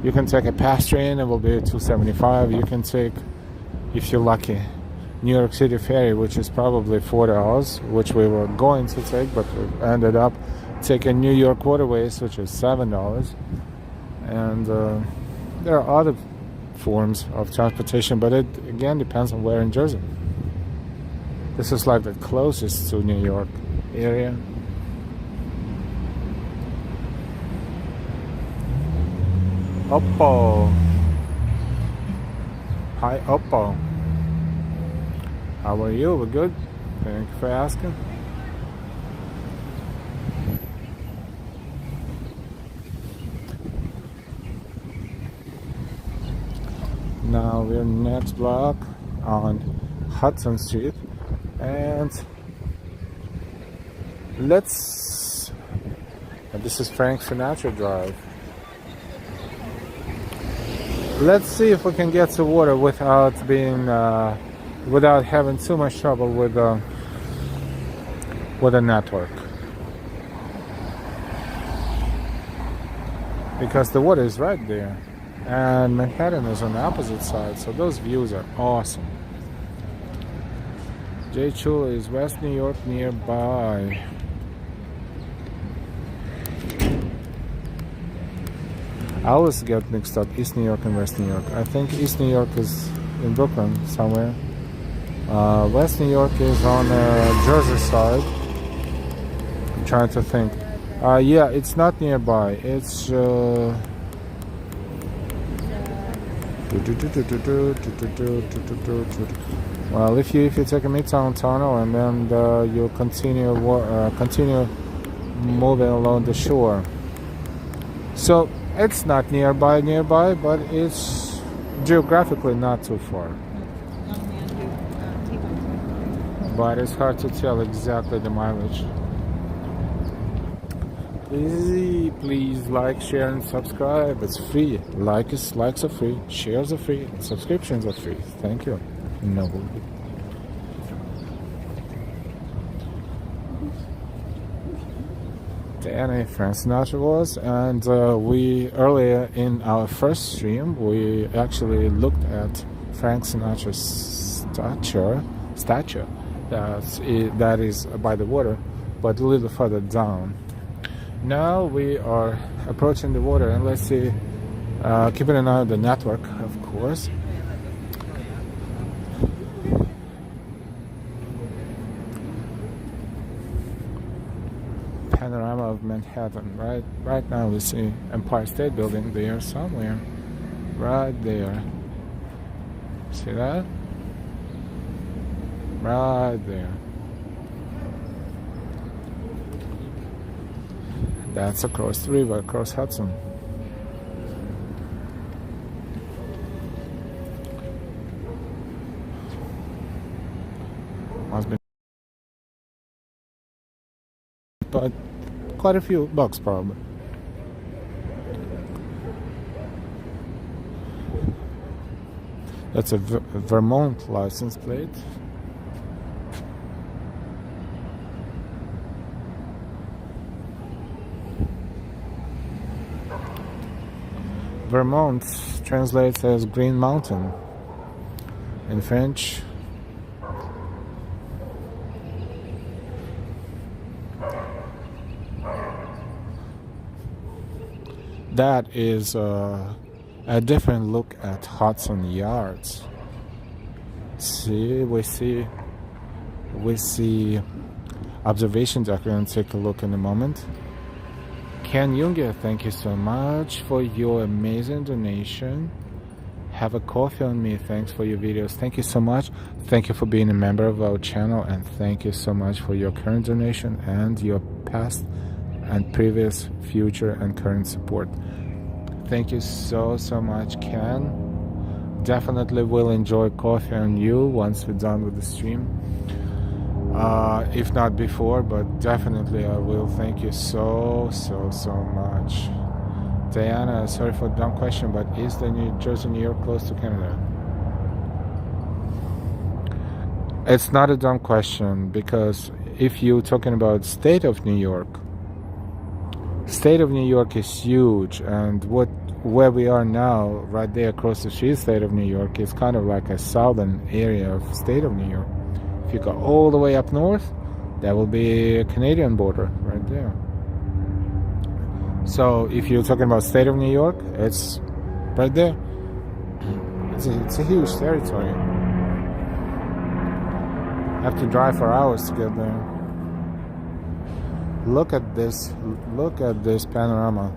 you can take a pass train. It will be $2.75. You can take, if you're lucky, New York City ferry, which is probably $4, which we were going to take, but we ended up taking New York Waterways, which is $7. And there are other forms of transportation, but it again depends on where in Jersey. This is like the closest to New York area. Oppo. Hi Oppo. How are you? We're good. Thank you for asking. Now we're next block on Hudson Street, and this is Frank Sinatra Drive. Let's see if we can get to water without having too much trouble with the network, because the water is right there. And Manhattan is on the opposite side, so those views are awesome. J. Chula is West New York nearby. I always get mixed up East New York and West New York. I think East New York is in Brooklyn somewhere. West New York is on the Jersey side. I'm trying to think. Yeah, it's not nearby. It's well, if you take a Midtown Tunnel and then you'll continue moving along the shore. So it's not nearby, but it's geographically not too far. But it's hard to tell exactly the mileage. Please like, share, and subscribe. It's free. Likes are free. Shares are free. And subscriptions are free. Thank you. No. Danny Frank Sinatra was, and we earlier in our first stream we actually looked at Frank Sinatra's statue that is by the water, but a little further down. Now we are approaching the water, and let's see Keeping an eye on the network, of course. Panorama of Manhattan. Right now we see Empire State Building there somewhere. Right there. See that? Right there. That's across the river, across Hudson. Must be, but quite a few bucks probably. That's a Vermont license plate. Vermont translates as Green Mountain in French. That is a different look at Hudson Yards. See, we see observation deck. We're going to take a look in a moment. Ken Junger, thank you so much for your amazing donation. Have a coffee on me. Thanks for your videos. Thank you so much. Thank you for being a member of our channel, and thank you so much for your current donation and your past and previous, future, and current support. Thank you so much, Ken. Definitely will enjoy coffee on you once we're done with the stream. If not before, but definitely I will. Thank you so much. Diana, sorry for the dumb question, but is the New Jersey, New York close to Canada? It's not a dumb question, because if you're talking about state of New York is huge, and where we are now, right there across the street, state of New York, is kind of like a southern area of state of New York. If you go all the way up north, that will be a Canadian border right there. So if you're talking about state of New York, it's right there. It's a huge territory. Have to drive for hours to get there. Look at this panorama.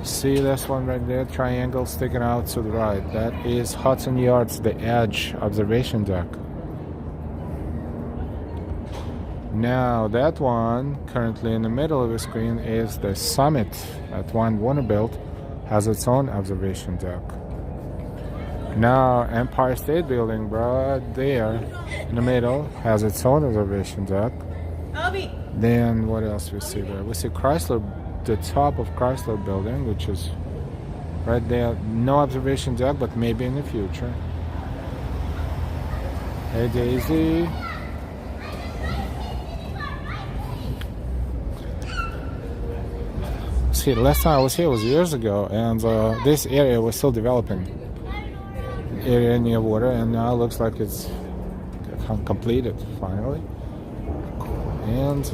See this one right there, triangle sticking out to the right? That is Hudson Yards, the Edge observation deck. Now that one currently in the middle of the screen is the Summit at One Vanderbilt, has its own observation deck. Now Empire State Building right there in the middle has its own observation deck. Then what else we see there? We see Chrysler, the top of Chrysler Building, which is right there. No observation deck, but maybe in the future. Hey Daisy. See, the last time I was here was years ago, and this area was still developing. Area near water, and now it looks like it's completed finally. And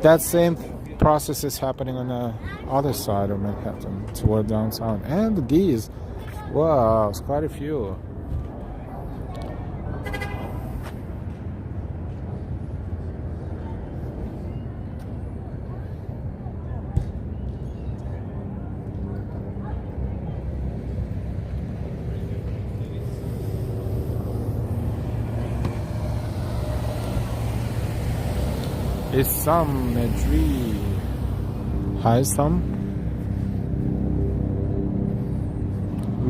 that same process is happening on the other side of Manhattan, toward downtown. And the geese, wow, it's quite a few. Is some Madrid. Hi, some.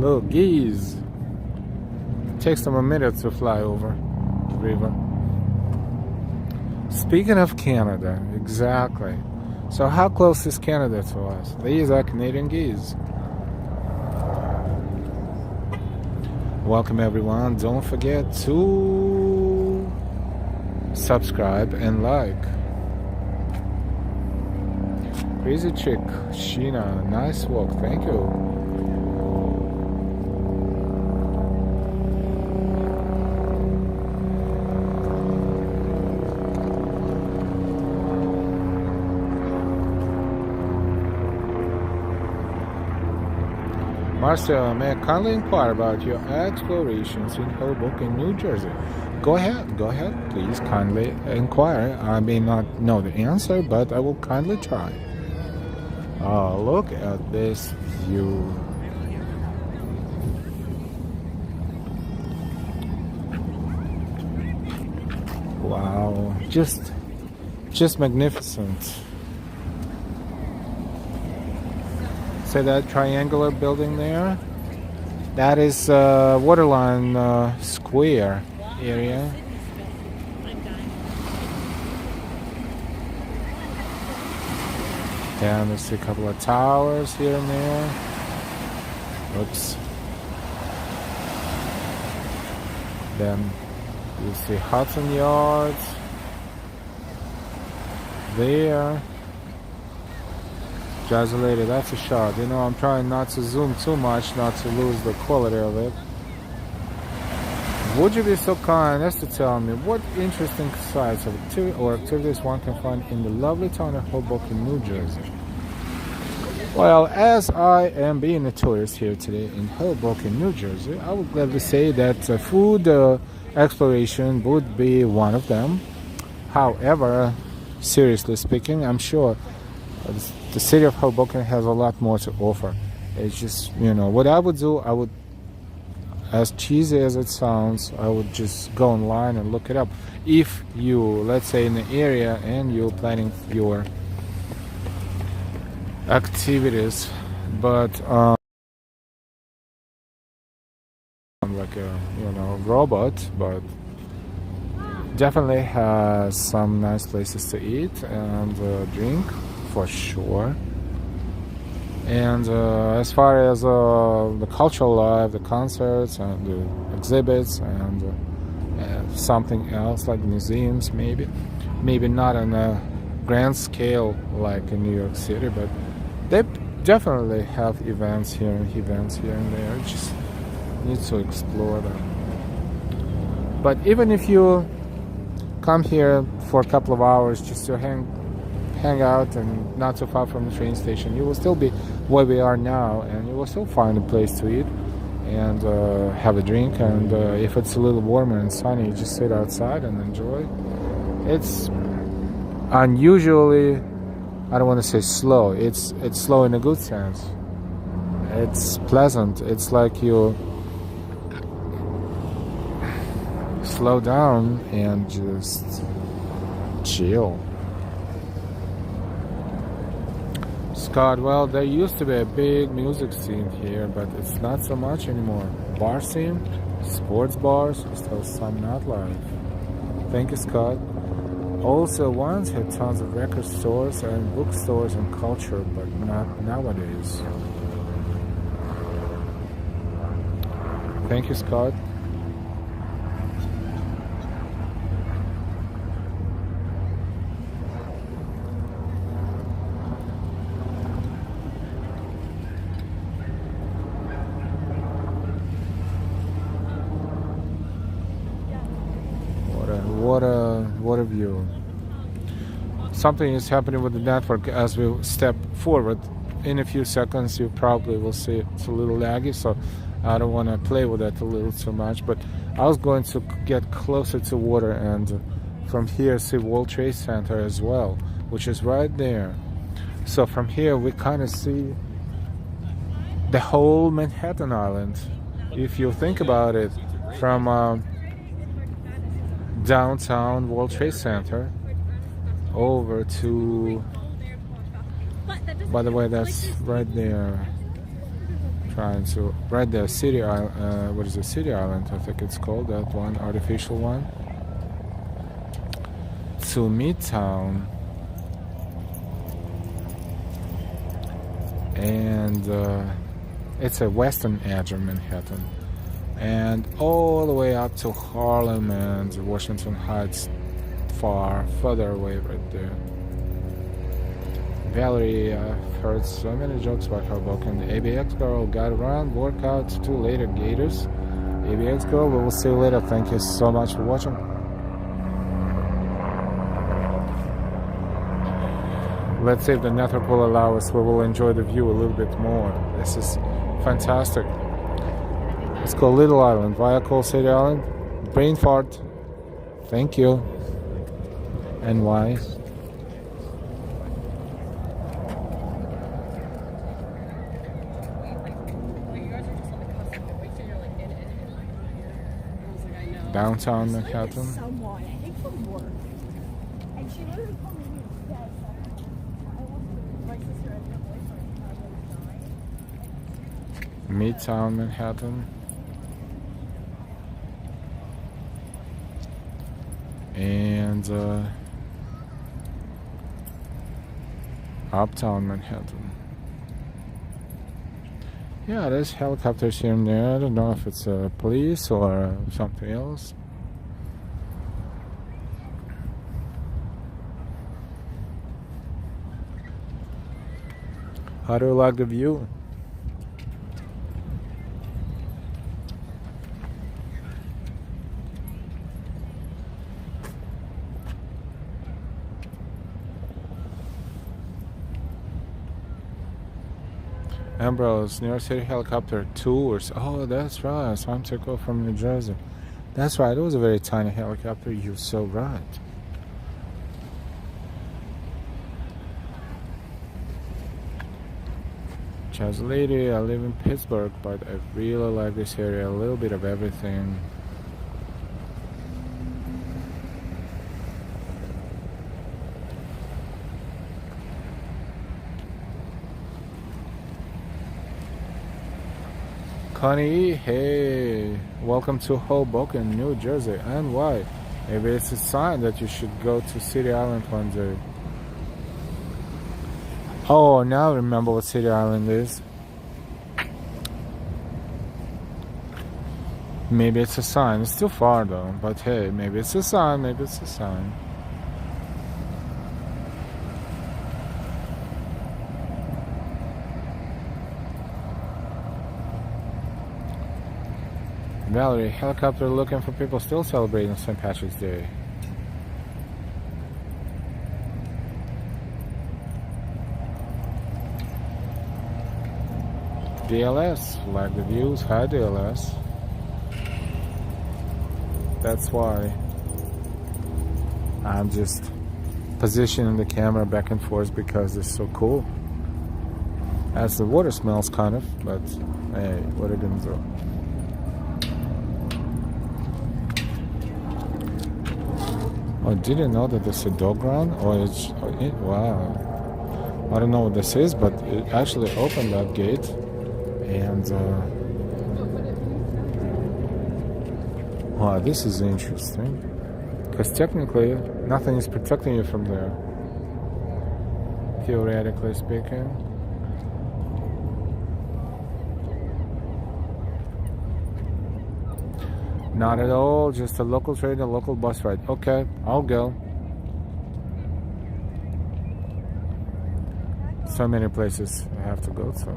Look, geese. It takes them a minute to fly over the river. Speaking of Canada, exactly. So how close is Canada to us? These are Canadian geese. Welcome everyone. Don't forget to subscribe and like. Crazy Chick, Sheena, nice walk, thank you. Marcel, may I kindly inquire about your explorations in Hoboken, New Jersey? Go ahead, please kindly inquire. I may not know the answer, but I will kindly try. Look at this view. Wow, just magnificent. See that triangular building there? That is Waterline Square area. And there's a couple of towers here and there. Oops. Then you see Hudson Yards there. Jazzy Lady, that's a shot. You know, I'm trying not to zoom too much, not to lose the quality of it. Would you be so kind as to tell me what interesting sites of activities one can find in the lovely town of Hoboken, New Jersey? Well, as I am being a tourist here today in Hoboken, New Jersey, I would gladly say that food exploration would be one of them. However, seriously speaking, I'm sure the city of Hoboken has a lot more to offer. It's just, you know, what I would do, as cheesy as it sounds, I would just go online and look it up. If you, let's say, in the area and you're planning your activities, but like a robot, but definitely has some nice places to eat and drink for sure. And as far as the cultural life, the concerts and the exhibits and something else like museums, maybe not on a grand scale like in New York City, but they definitely have events here and there. Just need to explore them. But even if you come here for a couple of hours just to hang out and not so far from the train station, you will still be where we are now, and you will still find a place to eat and have a drink, and if it's a little warmer and sunny, just sit outside and enjoy. It's unusually, I don't want to say slow, it's slow in a good sense. It's pleasant. It's like you slow down and just chill. Scott, well, there used to be a big music scene here, but it's not so much anymore. Bar scene, sports bars, still some nightlife. Thank you, Scott. Also once had tons of record stores and bookstores and culture, but not nowadays. Thank you, Scott. What a view. Something is happening with the network as we step forward. In a few seconds you probably will see it's a little laggy, so I don't want to play with that a little too much, but I was going to get closer to water and from here see World Trade Center as well, which is right there. So from here we kind of see the whole Manhattan Island, if you think about it, from downtown World Trade Center over to, by the way, that's right there, right there, City Island, what is it, City Island, I think it's called, that one, artificial one, to Midtown, and it's a western edge of Manhattan, and all the way up to Harlem and Washington Heights, further away right there. Valerie, I've heard so many jokes about Hoboken. The ABX girl got around, workouts, 2 later Gators. ABX girl, we will see you later. Thank you so much for watching. Let's see if the network will allow us. We will enjoy the view a little bit more. This is Fantastic. It's called Little Island. Why I call City Island? Brain fart. Thank you. And why? Downtown Manhattan.
Someone, I think from work. And she literally called me dead. I want my sister and her boyfriend.
Midtown Manhattan. And Uptown Manhattan. Yeah, there's helicopters here and there. I don't know if it's police or something else. How do you like the view? Ambrose, New York City helicopter tours. Oh, that's right. Time to go from New Jersey. That's right. It was a very tiny helicopter. You're so right. Jazz lady, I live in Pittsburgh, but I really like this area. A little bit of everything. Connie, hey, welcome to Hoboken, New Jersey. And why? Maybe it's a sign that you should go to City Island one day. Oh, now I remember what City Island is. Maybe it's a sign. It's too far though, but hey, maybe it's a sign, maybe it's a sign. Valerie, helicopter looking for people still celebrating St. Patrick's Day. DLS, like the views. Hi DLS. That's why I'm just positioning the camera back and forth because it's so cool. As the water smells kind of, but hey, what are you gonna do? Oh, did you know that there's a dog run? Or it's wow. I don't know what this is, but it actually opened that gate, and wow, this is interesting. Because technically, nothing is protecting you from there. Theoretically speaking. Not at all, just a local train, a local bus ride. Okay, I'll go. So many places I have to go to.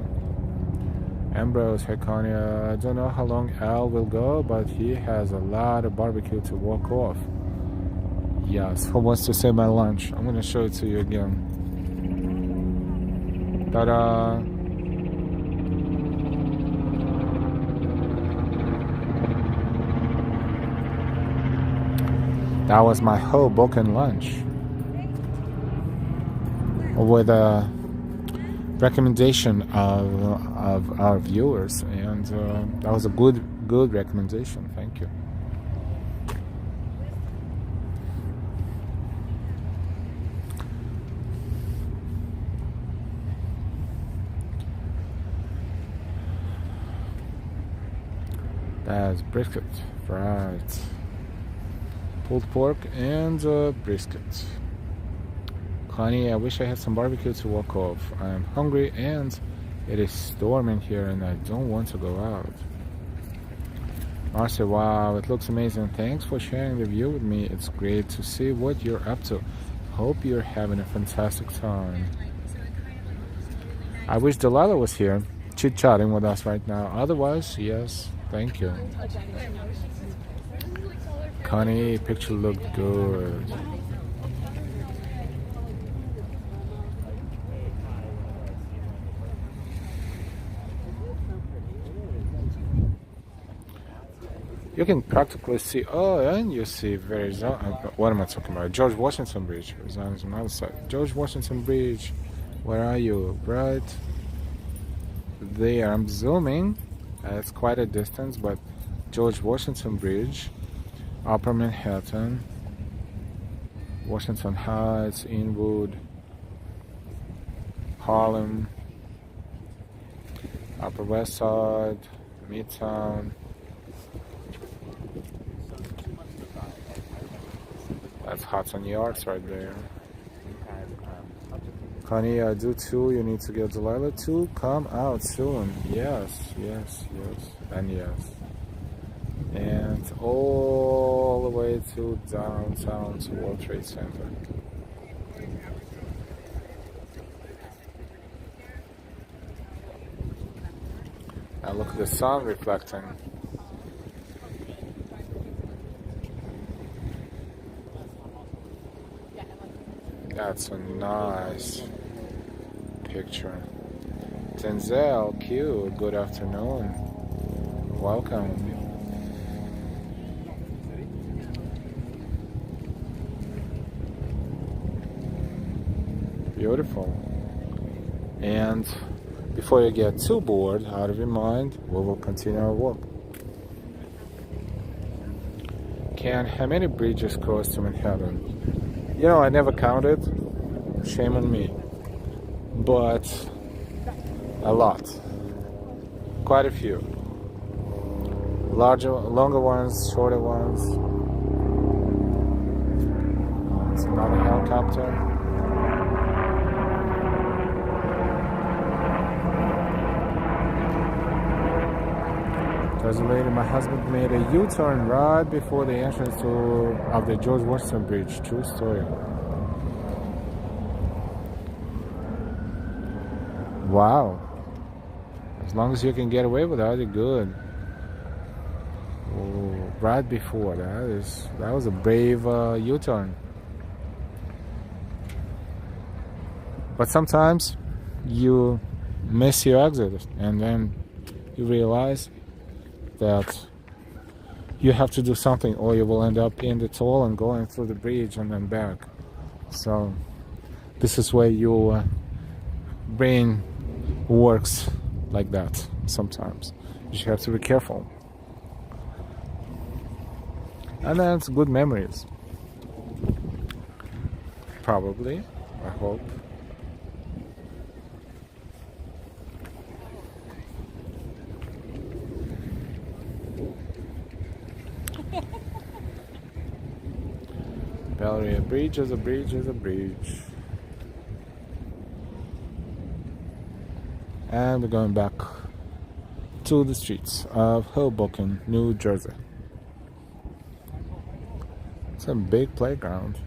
Ambrose, Heconia, I don't know how long Al will go, but he has a lot of barbecue to walk off. Yes, who wants to save my lunch? I'm gonna show it to you again. Ta-da! That was my Hoboken lunch with a recommendation of our viewers, and that was a good recommendation. Thank you. That's brisket, right? Pulled pork and brisket. Connie, I wish I had some barbecue to walk off. I am hungry and it is storming here and I don't want to go out. Marcy, wow, it looks amazing. Thanks for sharing the view with me. It's great to see what you're up to. Hope you're having a fantastic time. I wish Delilah was here, chit-chatting with us right now. Otherwise, yes, thank you. Connie, picture looked good. You can practically see. Oh, and you see what am I talking about? George Washington Bridge. Arizona is on the other side. George Washington Bridge. Where are you? Right there. I'm zooming. It's quite a distance, but George Washington Bridge, Upper Manhattan, Washington Heights, Inwood, Harlem, Upper West Side, Midtown. That's Hudson Yards right there. Honey, I do too. You need to get Delilah to come out soon. Yes, yes, yes, and yes. And all the way to downtown to World Trade Center. Now look at the sun reflecting. That's a nice picture. Denzel, Q, good afternoon. Welcome. Beautiful. And before you get too bored out of your mind, we will continue our walk. Ken, how many bridges cross to Manhattan? You know, I never counted. Shame on me. But a lot. Quite a few. Larger, longer ones, shorter ones. It's another helicopter. There's a lady, my husband made a U-turn right before the entrance of the George Washington Bridge. True story. Wow. As long as you can get away with that, you're good. Oh, right before that was a brave U-turn. But sometimes you miss your exit and then you realize that you have to do something or you will end up in the toll and going through the bridge and then back. So this is where your brain works like that sometimes. You have to be careful. And then it's good memories. Probably, I hope. Valerie, a bridge is a bridge is a bridge. And we're going back to the streets of Hoboken, New Jersey. It's a big playground.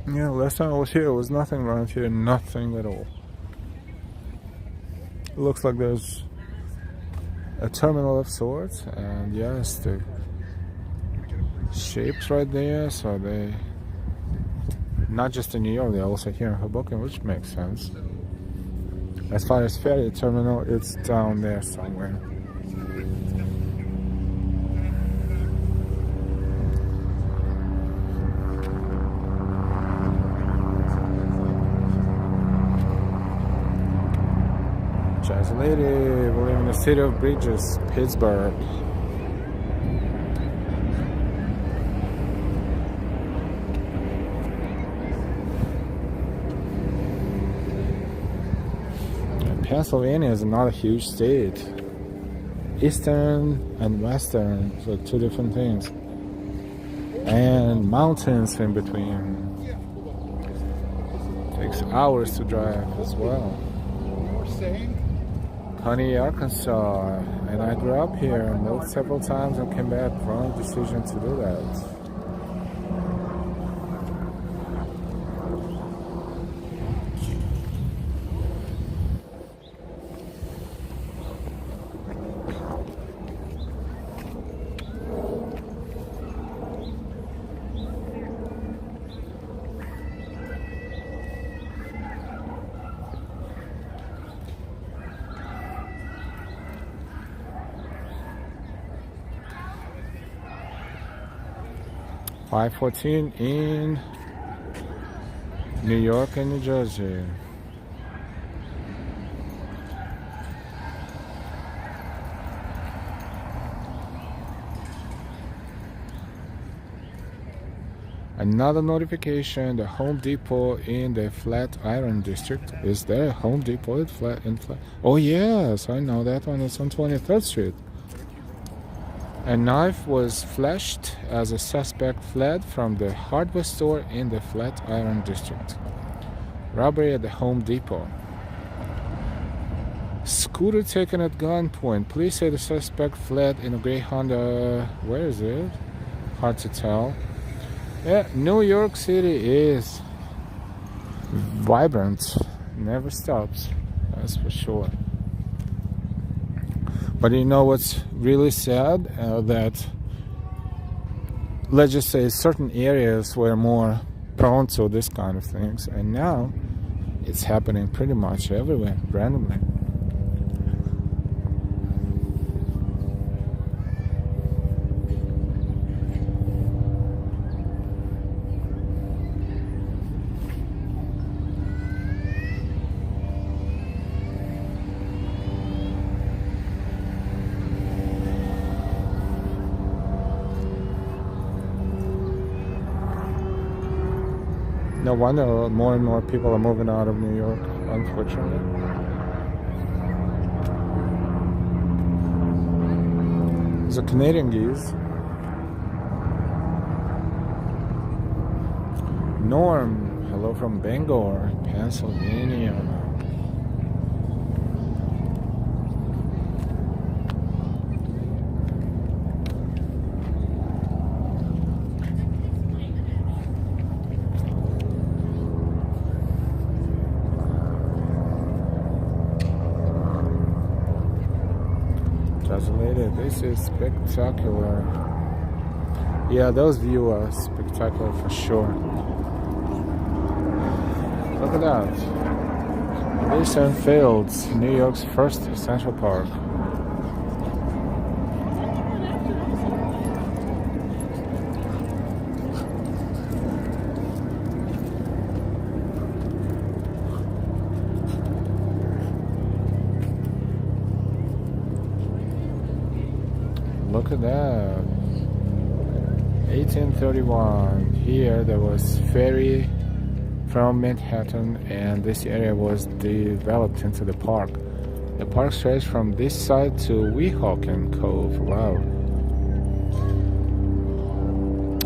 Yeah, last time I was here, there was nothing around here, nothing at all. It looks like there's a terminal of sorts, and yes, the shapes right there, so they not just in New York, they're also here in Hoboken, which makes sense. As far as ferry terminal, it's down there somewhere. Jazzy lady, we live in the city of bridges, Pittsburgh. Pennsylvania is another huge state. Eastern and Western, so two different things. And mountains in between. Takes hours to drive as well. Honey, Arkansas. And I grew up here, moved several times and came back. Wrong decision to do that. 514 in New York and New Jersey. Another notification, the Home Depot in the Flatiron District. Is there a Home Depot in Flat? Oh yes, I know that one. It's on 23rd Street. A knife was flashed as a suspect fled from the hardware store in the Flatiron District. Robbery at the Home Depot. Scooter taken at gunpoint. Police say the suspect fled in a gray Honda. Where is it? Hard to tell. Yeah, New York City is vibrant. Never stops. That's for sure. But you know what's really sad? That, let's just say, certain areas were more prone to this kind of things, and now it's happening pretty much everywhere, randomly. No wonder more and more people are moving out of New York, unfortunately. There's a Canadian geese. Norm, hello from Bangor, Pennsylvania. This is spectacular. Yeah, those views are spectacular for sure. Look at that. Eastern Fields, New York's first Central Park. Look at that. 1831. Here there was ferry from Manhattan, and this area was developed into the park. The park stretched from this side to Weehawken Cove. Wow.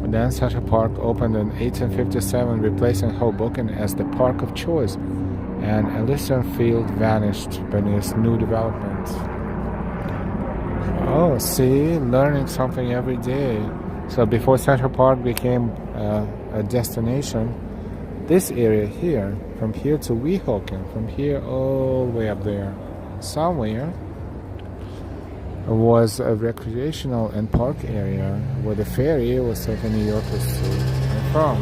And then Central Park opened in 1857, replacing Hoboken as the park of choice, and Elysian Field vanished beneath new development. Oh, see, learning something every day. So before Central Park became a destination, this area here, from here to Weehawken, from here all the way up there, somewhere, was a recreational and park area where the ferry was taking New Yorkers to and from.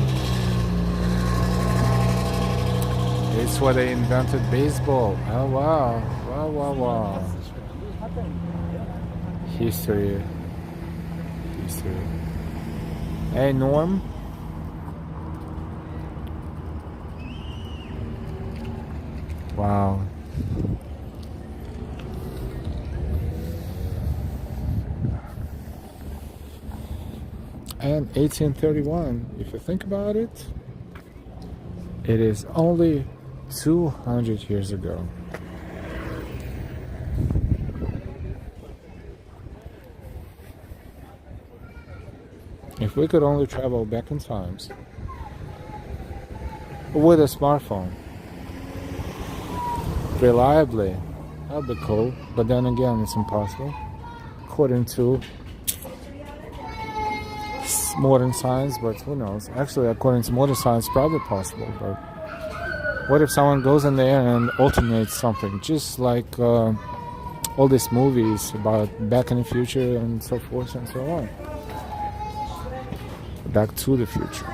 It's where they invented baseball. Oh wow, wow, wow, wow. History. Hey Norm. Wow. And 1831, if you think about it, it is only 200 years ago. If we could only travel back in times with a smartphone reliably, that'd be cool. But then again, it's impossible according to modern science. But who knows? Actually, according to modern science, probably possible. But what if someone goes in there and alternates something, just like all these movies about Back in the Future and so forth and so on? Back to the Future.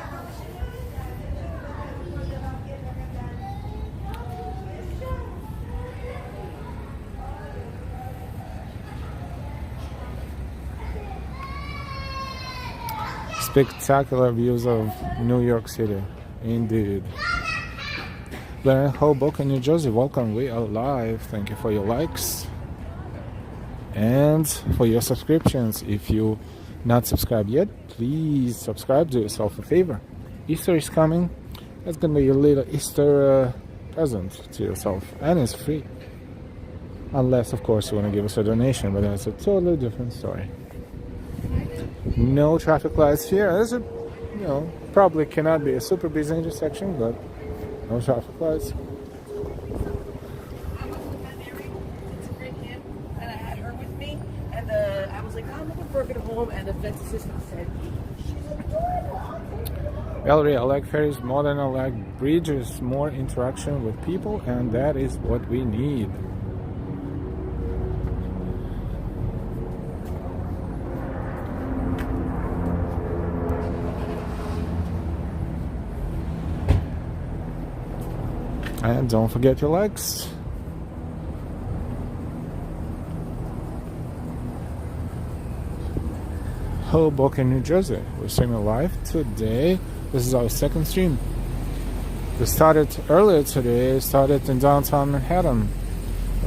spectacular views of New York City. Indeed. We're in Hoboken, New Jersey. Welcome. We are live. Thank you for your likes and for your subscriptions. If you not subscribed yet, please subscribe. Do yourself a favor. Easter is coming. That's gonna be your little Easter present to yourself, and it's free. Unless, of course, you want to give us a donation, but that's a totally different story. No traffic lights here. There's a, probably cannot be a super busy intersection, but no traffic lights.
And I had her with me, and I was like, I'm looking for a good home, and the fence assistant said, she's adorable.
Valerie, I like ferries more than I like bridges. More interaction with people, and that is what we need. And don't forget your likes. Hoboken, New Jersey. We're streaming live today. This is our second stream. We started earlier today. Started in downtown Manhattan,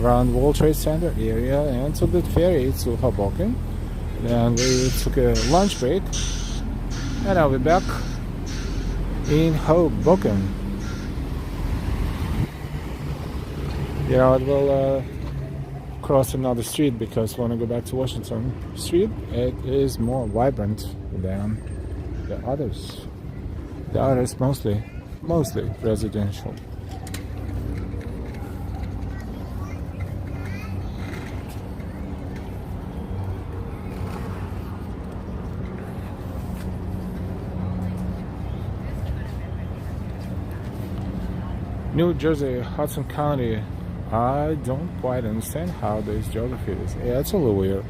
around World Trade Center area, and took the ferry to Hoboken. Then we took a lunch break, and I'll be back in Hoboken. Yeah, I will cross another street because when I go back to Washington Street, it is more vibrant than the others. The others mostly residential. New Jersey, Hudson County. I don't quite understand how this geography is. Yeah, it's a little weird.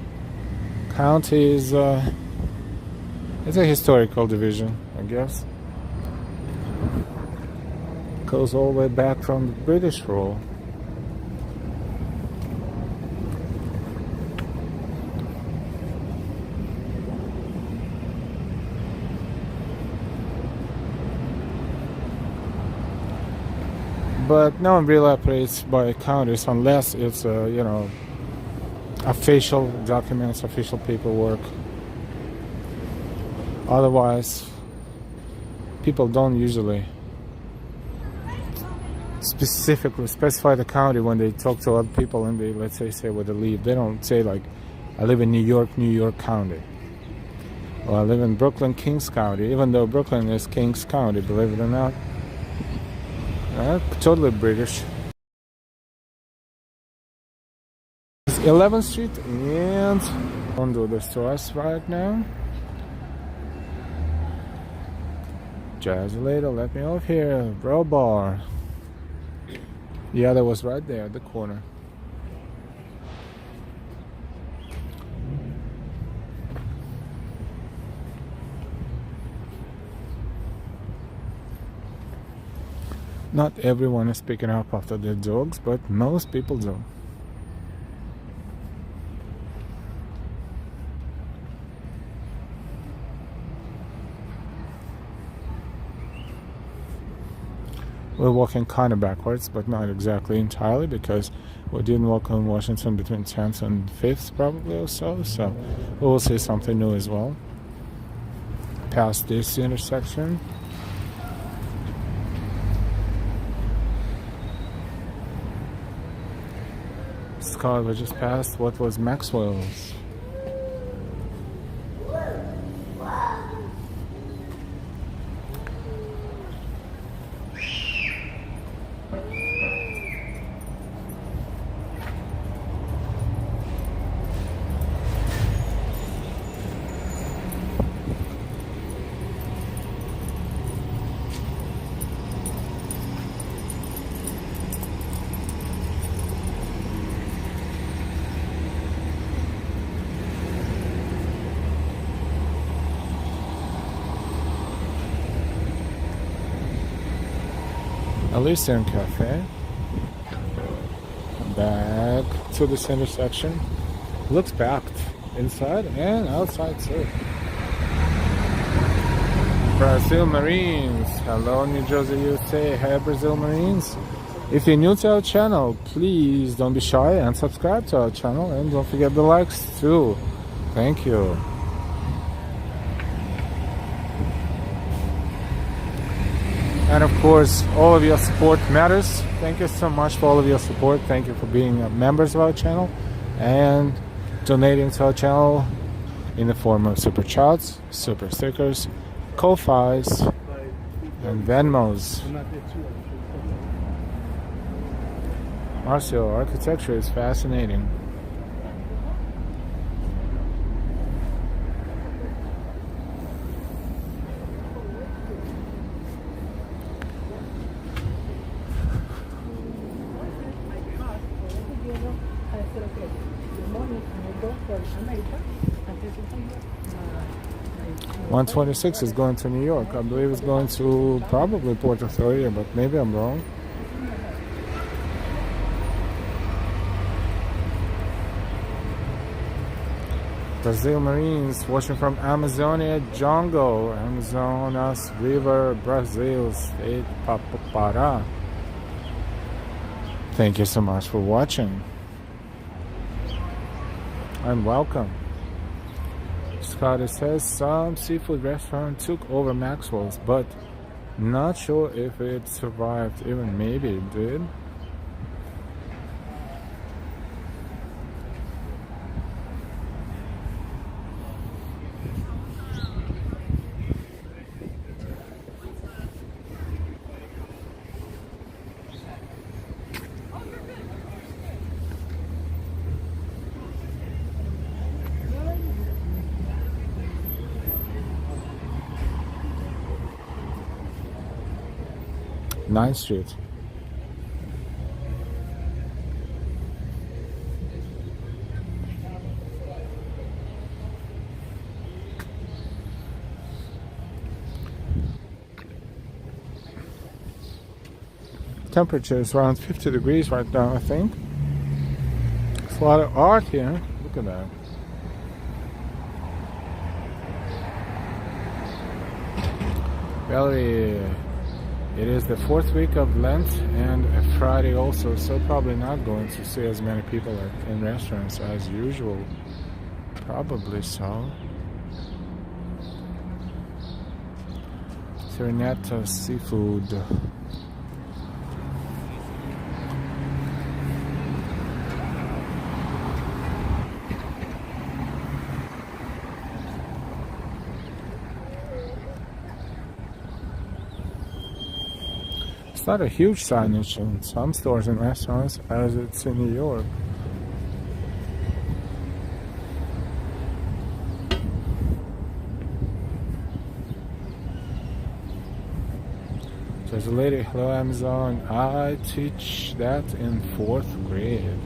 County is it's a historical division, I guess. Goes all the way back from the British rule. But no one really operates by counties unless it's official documents, official paperwork. Otherwise, people don't usually specifically specify the county when they talk to other people and they, let's say where they live. They don't say like, I live in New York County. Or I live in Brooklyn, Kings County, even though Brooklyn is Kings County, believe it or not. Totally British. It's 11th Street, and don't do this to us right now. Jazzy later, let me off here. Bro bar. Yeah, that was right there at the corner. Not everyone is picking up after their dogs, but most people do. We're walking kind of backwards, but not exactly entirely, because we didn't walk on Washington between 10th and 5th probably or so, so we will see something new as well. Past this intersection. We just passed what was Maxwell's. Elysian Cafe. Back to this intersection. Looks packed inside and outside too. Brazil Marines. Hello, New Jersey, USA. Hey, Brazil Marines. If you're new to our channel, please don't be shy and subscribe to our channel. And don't forget the likes too. Thank you. And of course, all of your support matters. Thank you so much for all of your support. Thank you for being members of our channel and donating to our channel in the form of super chats, super stickers, Ko-Fis, and Venmos. Marcio, architecture is fascinating. $126 is going to New York. I believe it's going to probably Port Authority, but maybe I'm wrong. Brazil Marines watching from Amazonia Jungle, Amazonas River, Brazil, State Pará. Thank you so much for watching. And welcome. Scotty says some seafood restaurant took over Maxwell's, but not sure if it survived. Even maybe it did. Ninth Street. Temperature is around 50 degrees right now, I think. There's a lot of art here. Look at that. Valerie. It is the 4th week of Lent and a Friday also, so probably not going to see as many people in restaurants as usual. Probably so. Serenata Seafood. It's not a huge signage in some stores and restaurants as it's in New York. There's a lady, hello Amazon, I teach that in 4th grade.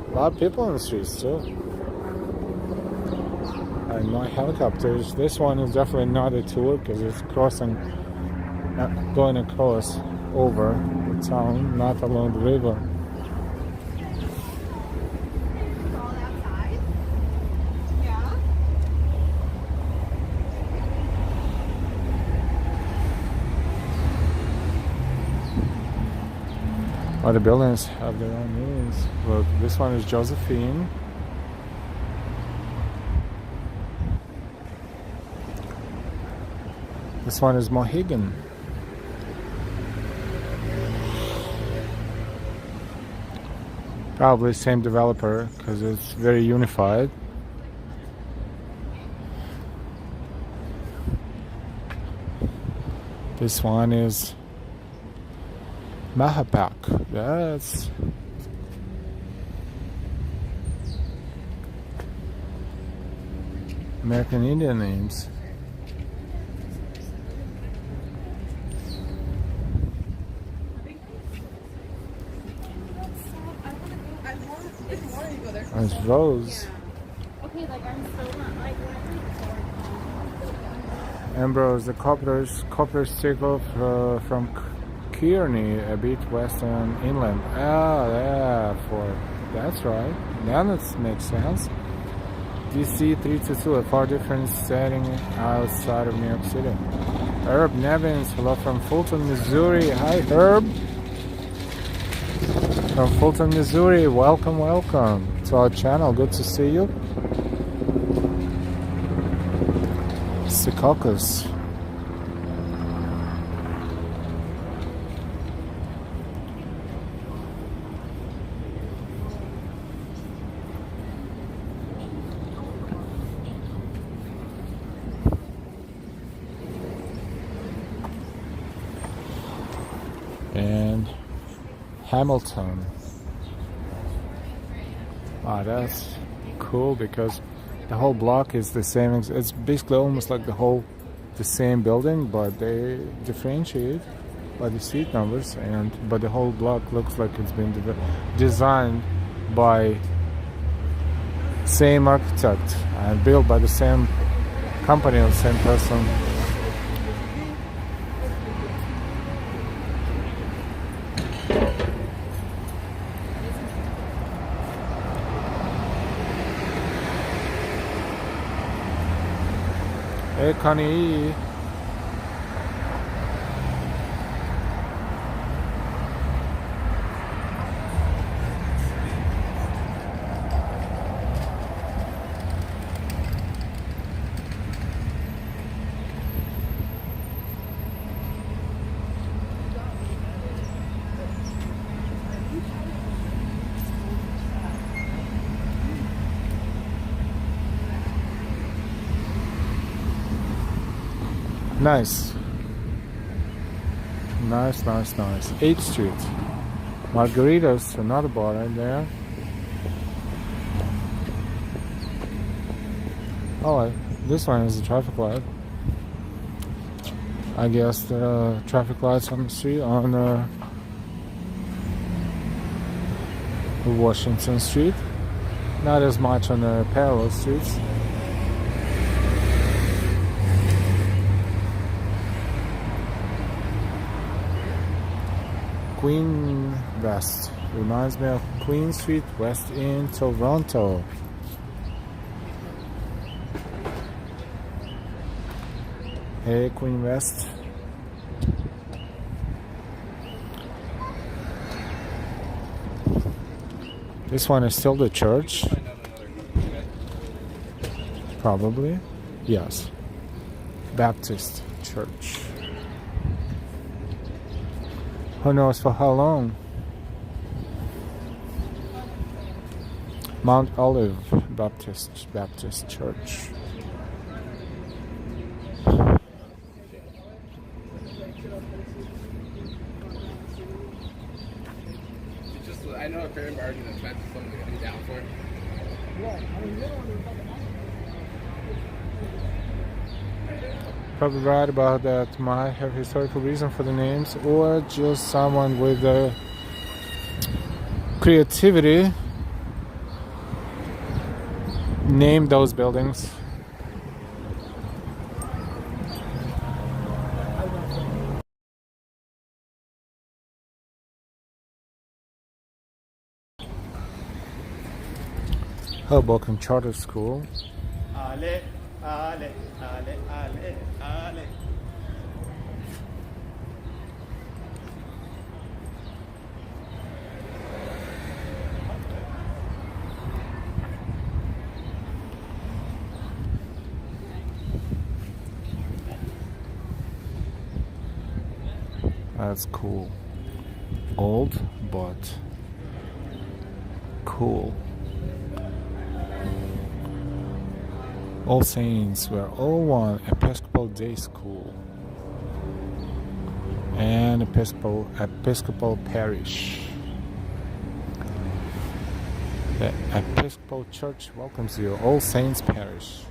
A lot of people on the streets too. And my helicopters, this one is definitely not a tour because it's crossing, going across over the town, not along the river. Other buildings have their own names. Look, this one is Josephine. This one is Mohegan. Probably same developer because it's very unified. This one is Mahapak. That's American Indian names. There's Rose.
Okay, like I'm still not like
Ambrose, the copper stick off from Kearney, a bit western inland. Ah, yeah, that's right. Then it makes sense. DC 322, a far different setting outside of New York City. Herb Nevins, hello from Fulton, Missouri. Hi, Herb. From Fulton, Missouri. Welcome to our channel. Good to see you. Secaucus. And Hamilton. Wow, that's cool because the whole block is the same. It's basically almost like the same building, but they differentiate by the street numbers. But the whole block looks like it's been designed by same architect and built by the same company or the same person. Hey, Connie. Nice. 8th Street. Margaritas, another bar right there. Oh, this one is a traffic light. I guess the traffic lights on the street on Washington Street. Not as much on the parallel streets. Queen West reminds me of Queen Street West in Toronto. Hey, Queen West. This one is still the church. Probably. Yes. Baptist Church. Who knows for how long? Mount Olive Baptist Church.
I know a fair margin of that's something to be down for.
Probably right about that. Might have historical reason for the names, or just someone with creativity named those buildings. Hoboken Charter School.
Ale, ale, ale, ale, ale.
That's cool. Old, but cool. All Saints were all one Episcopal Day School and Episcopal Parish. The Episcopal Church welcomes you, All Saints Parish.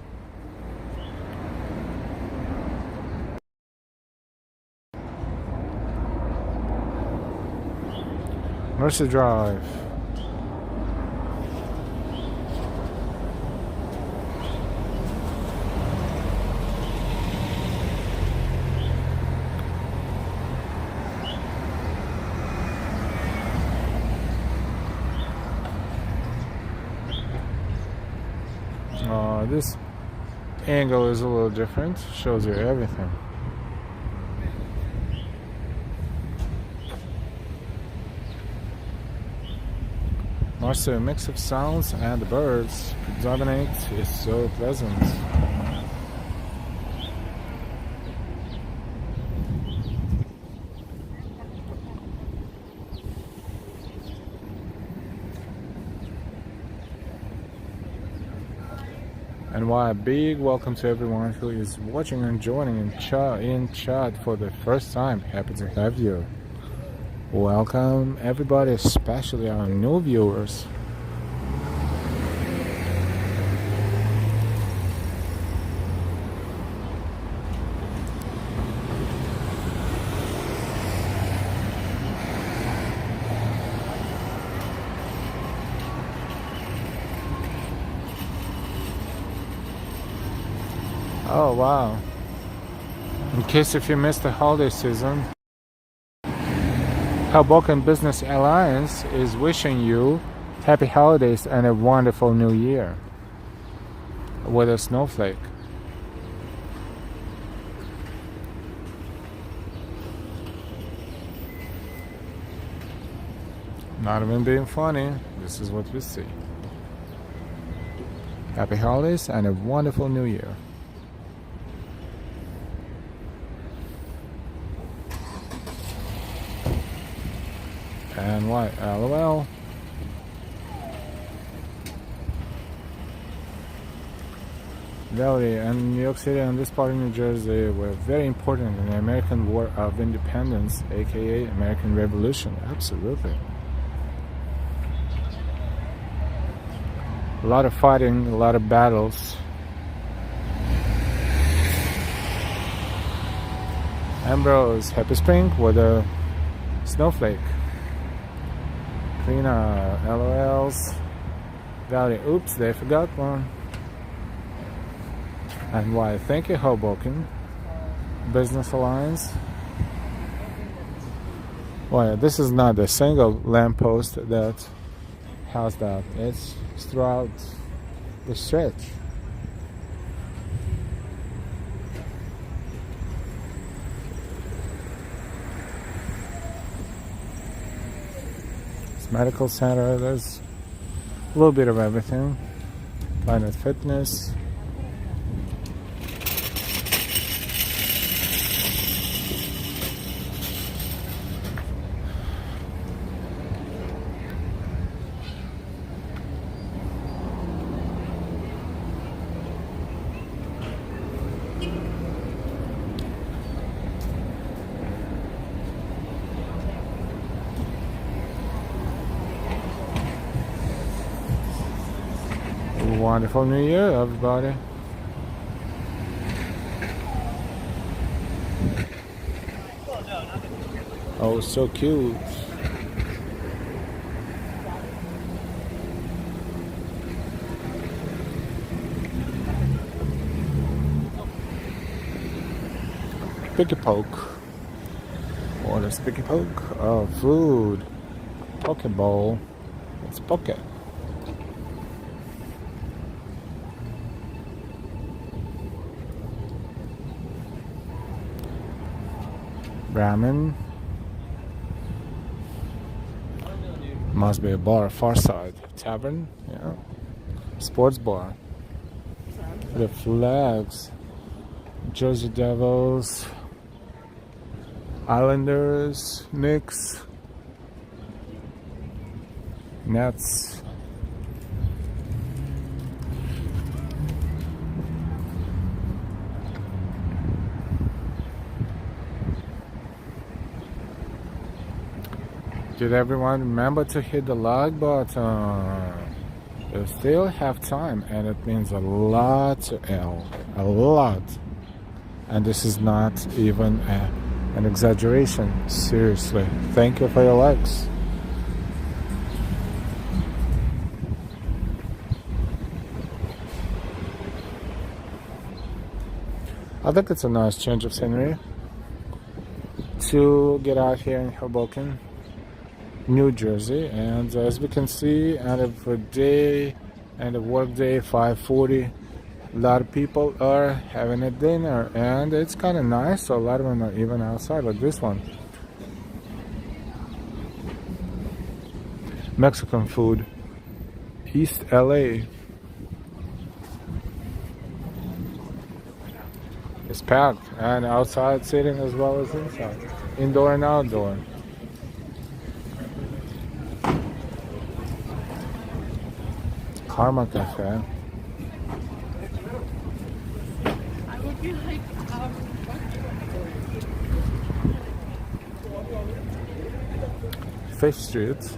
Mercy Drive. This angle is a little different, shows you everything. Also, a mix of sounds and the birds predominate is so pleasant. And why a big welcome to everyone who is watching and joining in chat for the first time. Happy to have you. Welcome everybody, especially our new viewers. Oh wow. In case if you missed the holiday season, Hoboken Business Alliance is wishing you happy holidays and a wonderful new year with a snowflake. Not even being funny, this is what we see. Happy holidays and a wonderful new year. And why? LOL. Valley and New York City and this part of New Jersey were very important in the American War of Independence, aka American Revolution. Absolutely. A lot of fighting, a lot of battles. Ambrose, happy spring with a snowflake. Cleaner, LOLs. Valley, oops, they forgot one. And why? Thank you, Hoboken Business Alliance. Well, this is not a single lamppost that has that. It's throughout the stretch. Medical center, there's a little bit of everything. Planet Fitness. Wonderful New Year, everybody. Oh, so cute. Picky poke. What is picky poke? Oh, food. Pokeball. It's poke. Ramen. Must be a bar, far side. Tavern, yeah. Sports bar. The flags. Jersey Devils. Islanders. Knicks. Nets. Did everyone remember to hit the like button? You still have time, and it means a lot to L. A lot. And this is not even an exaggeration. Seriously. Thank you for your likes. I think it's a nice change of scenery to get out here in Hoboken, New Jersey, and as we can see, end of the day and the work day 5:40, A lot of people are having a dinner, and it's kind of nice. So a lot of them are even outside, like this one. Mexican food, East LA. It's packed, and outside seating as well as inside, indoor and outdoor. Karma Cafe.
I would be like,
Fish Street.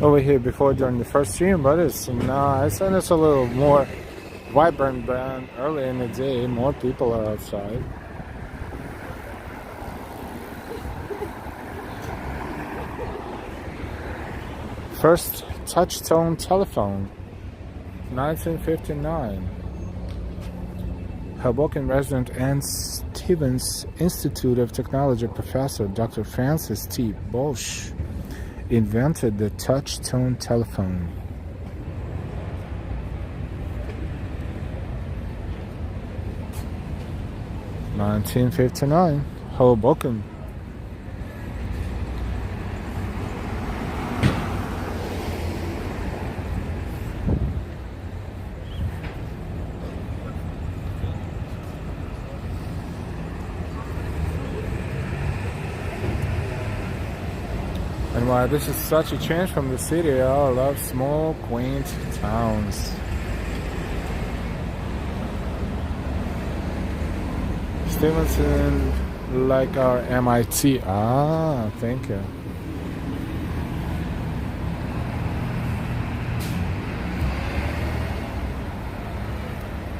Over here before during the first stream, but it's nice and it's a little more vibrant than early in the day. More people are outside. First touch-tone telephone, 1959. Hoboken resident and Stevens Institute of Technology professor Dr. Francis T. Bosch invented the touch-tone telephone. (1959), Hoboken. And while this is such a change from the city, I love small, quaint towns. Stevenson, like our MIT. Ah, thank you.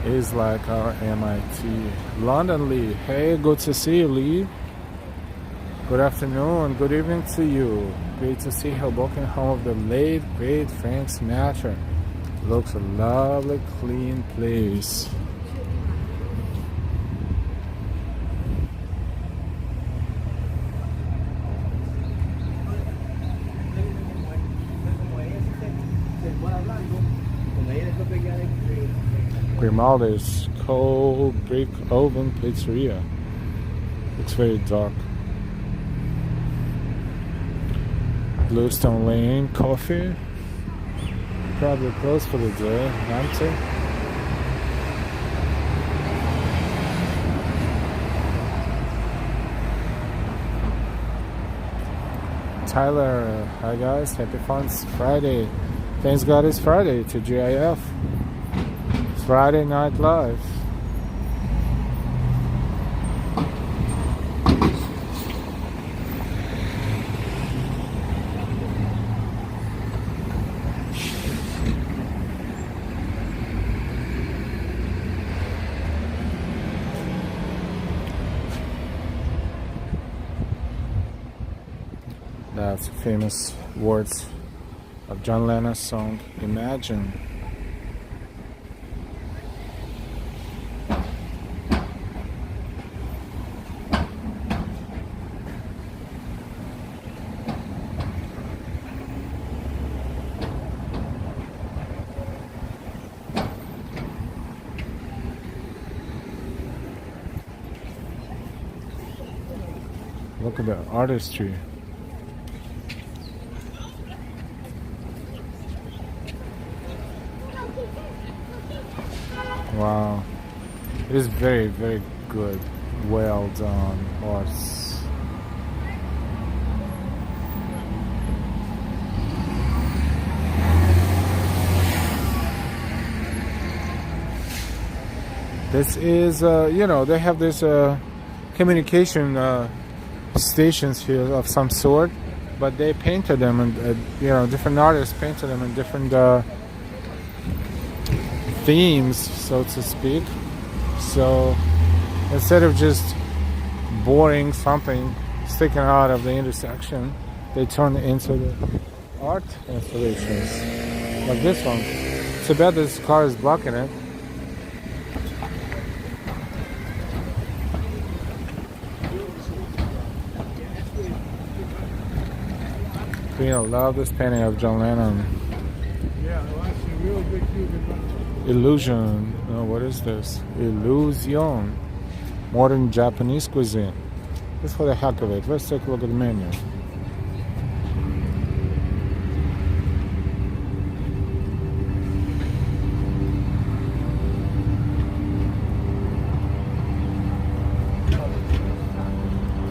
Is like our MIT. London Lee. Hey, good to see you, Lee. Good afternoon, good evening to you. Great to see Hoboken, home of the late, great Frank Sinatra. Looks a lovely, clean place. Grimaldi's Cold Brick Oven Pizzeria. Looks very dark. Bluestone Lane Coffee. Probably closed for the day. Empty. Tyler, hi guys, happy Fun's Friday. Thanks God it's Friday to GIF. Friday Night Live. That's famous words of John Lennon's song Imagine. Look at the artistry. Wow, it is very, very good. Well done, horse. This is, they have this communication stations here of some sort, but they painted them, and different artists painted them in different themes, so to speak. So instead of just boring something sticking out of the intersection, they turn it into the art installations like this one. Too bad this car is blocking it. I love this painting of John Lennon.
Yeah, well, that's a really good Cuban.
Illusion. Oh, what is this? Illusion. Modern Japanese cuisine. Just for the heck of it. Let's take a look at the menu.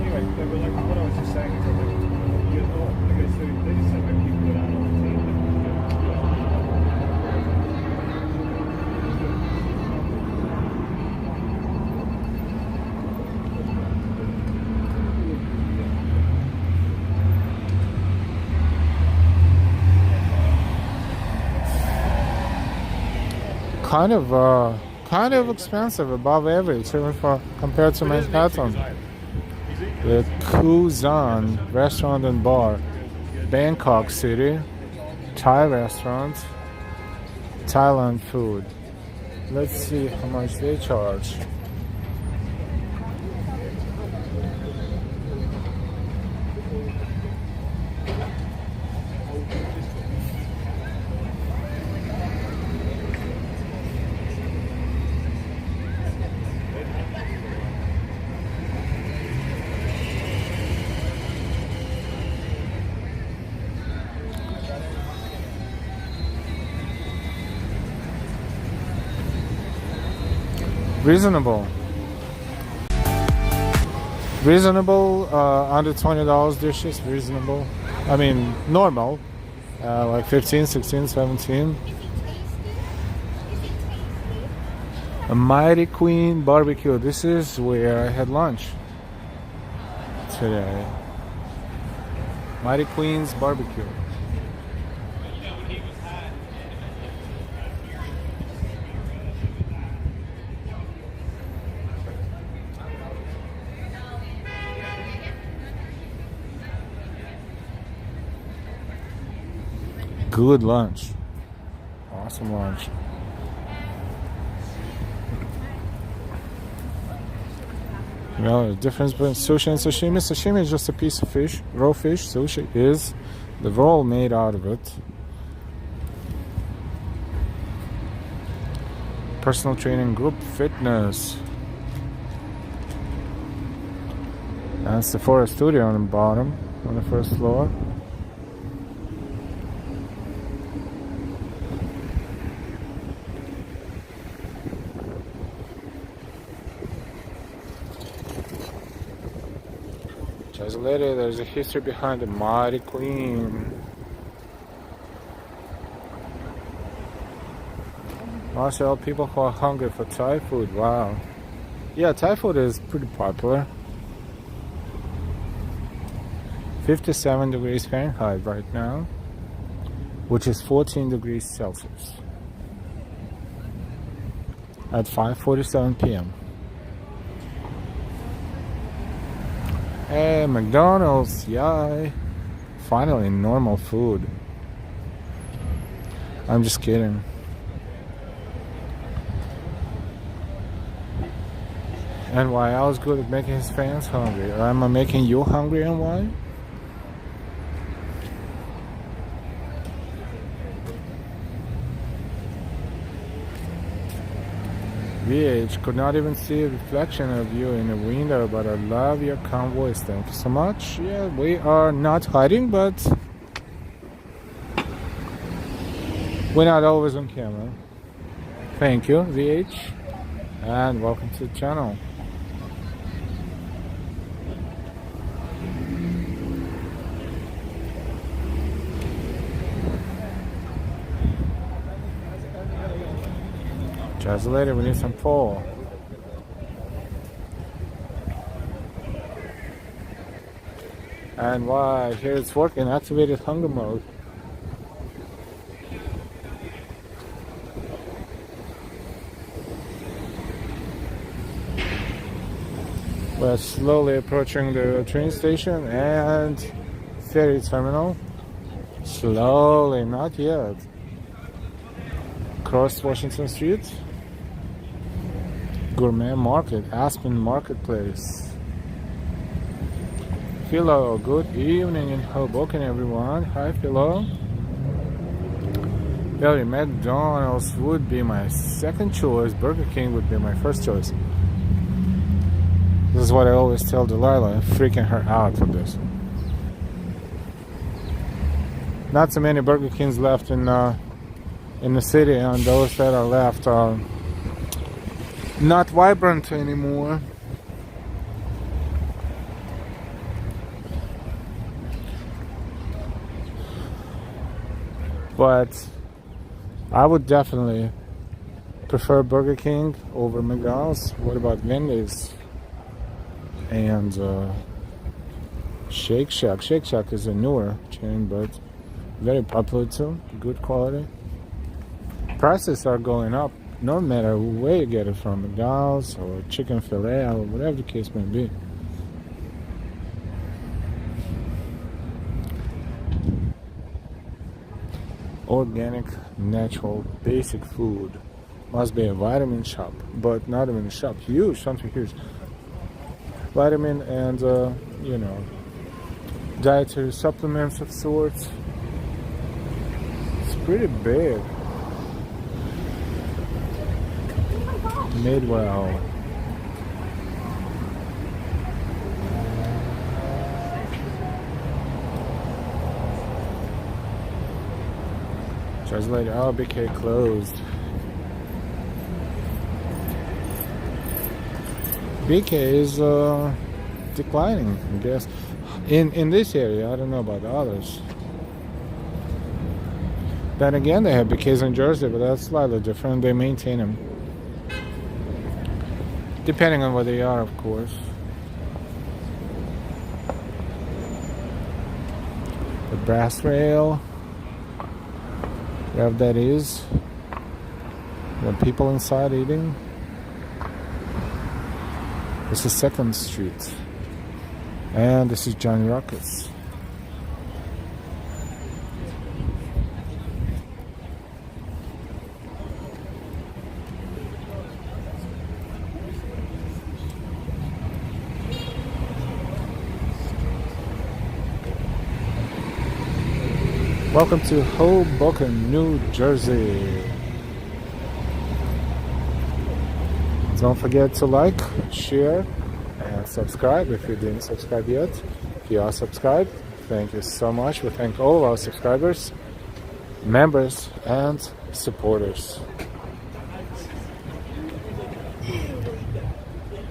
Anyway, they were like, what I was just saying is that, like, you know, okay, so they just said like people go down all the time.
Kind of expensive, above average, even for compared to Manhattan. The Kuzan restaurant and bar, Bangkok City, Thai restaurant, Thailand food. Let's see how much they charge. Reasonable. Under $20 dishes, reasonable. I mean, normal. Like 15, 16, 17. A Mighty Queen barbecue. This is where I had lunch today. Mighty Queen's barbecue. Good lunch. Awesome lunch. Well, the difference between sushi and sashimi. Sashimi is just a piece of fish, raw fish. Sushi is the roll made out of it. Personal training, group fitness. That's the Forest Studio on the bottom, on the first floor. Later, there's a history behind the Mighty Queen. Also, people who are hungry for Thai food. Wow. Yeah, Thai food is pretty popular. 57 degrees Fahrenheit right now, which is 14 degrees Celsius. At 5:47 p.m. Hey, McDonald's, yay. Finally, normal food. I'm just kidding. And why I was good at making his fans hungry. Or am I making you hungry, and why? VH could not even see a reflection of you in the window, but I love your calm voice. Thank you so much. Yeah, we are not hiding, but we're not always on camera. Thank you, VH, and welcome to the channel. Just later, we need some pole. And why? Here it's working. Activated hunger mode. We're slowly approaching the train station and ferry terminal. Slowly, not yet. Cross Washington Street. Gourmet Market, Aspen Marketplace. Philo, good evening in Hoboken, everyone. Hi, Philo. Really, McDonald's would be my second choice. Burger King would be my first choice. This is what I always tell Delilah, freaking her out for this. Not so many Burger Kings left in the city, and those that are left are not vibrant anymore. But I would definitely prefer Burger King over McDonald's. What about Wendy's? And Shake Shack. Shake Shack is a newer chain, but very popular too. Good quality. Prices are going up no matter where you get it from, McDonald's or chicken fillet or whatever the case may be. Organic, natural, basic food. Must be a vitamin shop, but not even a shop. Huge, something huge. Vitamin and, dietary supplements of sorts. It's pretty big. Made well. Translated, BK closed. BK is declining, I guess. In this area, I don't know about the others. Then again, they have BKs in Jersey, but that's slightly different. They maintain them. Depending on where they are, of course. The brass rail. Wherever that is. There are people inside eating. This is 2nd Street. And this is Johnny Rockets. Welcome to Hoboken, New Jersey. Don't forget to like, share, and subscribe if you didn't subscribe yet. If you are subscribed, thank you so much. We thank all of our subscribers, members, and supporters.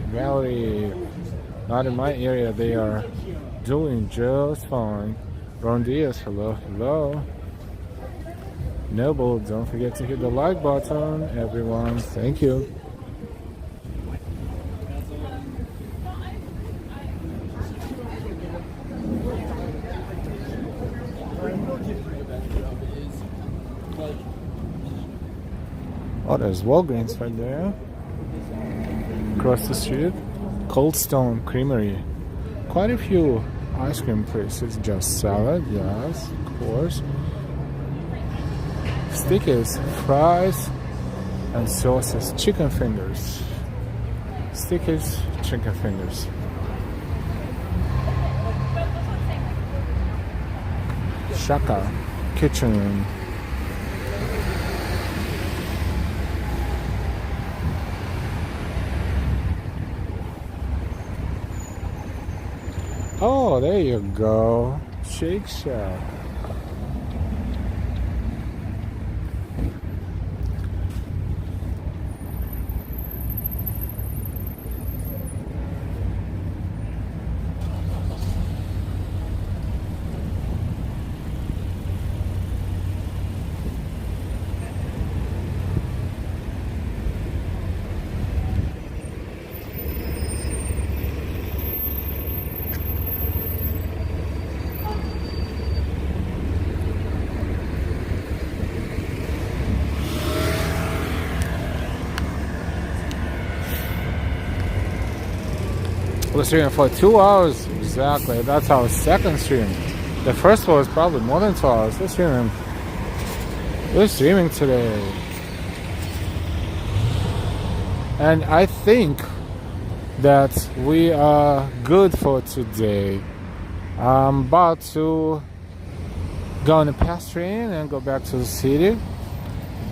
Valley, not in my area, they are doing just fine. Ron Diaz, hello, hello. Noble, don't forget to hit the like button, everyone. Thank you. Oh, there's Walgreens right there. Across the street, Cold Stone Creamery. Quite a few ice cream places, just salad, yes, of course. Stickies, fries, and sauces, chicken fingers. Stickies, chicken fingers. Shaka Kitchen. Oh, there you go. Shake Shack. Was streaming for 2 hours exactly. That's our second stream. The first one was probably more than 2 hours. We're streaming today, and I think that we are good for today. I'm about to go on a pass train and go back to the city.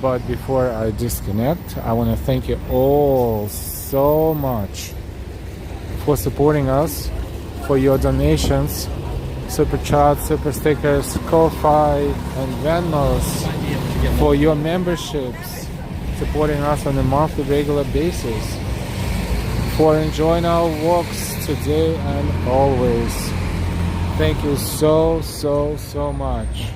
But before I disconnect, I want to thank you all so much for supporting us, for your donations, super chats, super stickers, Ko-Fi, and Venmos, for your memberships, supporting us on a monthly regular basis, for enjoying our walks today and always. Thank you so much.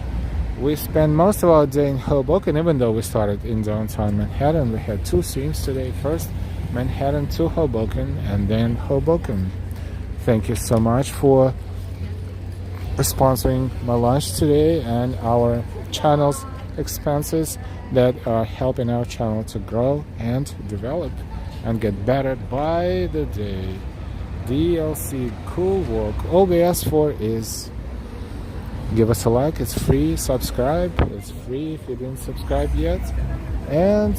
We spent most of our day in Hoboken, even though we started in downtown Manhattan. We had 2 streams today. First Manhattan to Hoboken, and then Hoboken. Thank you so much for sponsoring my lunch today and our channel's expenses that are helping our channel to grow and develop and get better by the day. DLC Cool Walk. All we ask for is give us a like. It's free. Subscribe. It's free if you didn't subscribe yet. And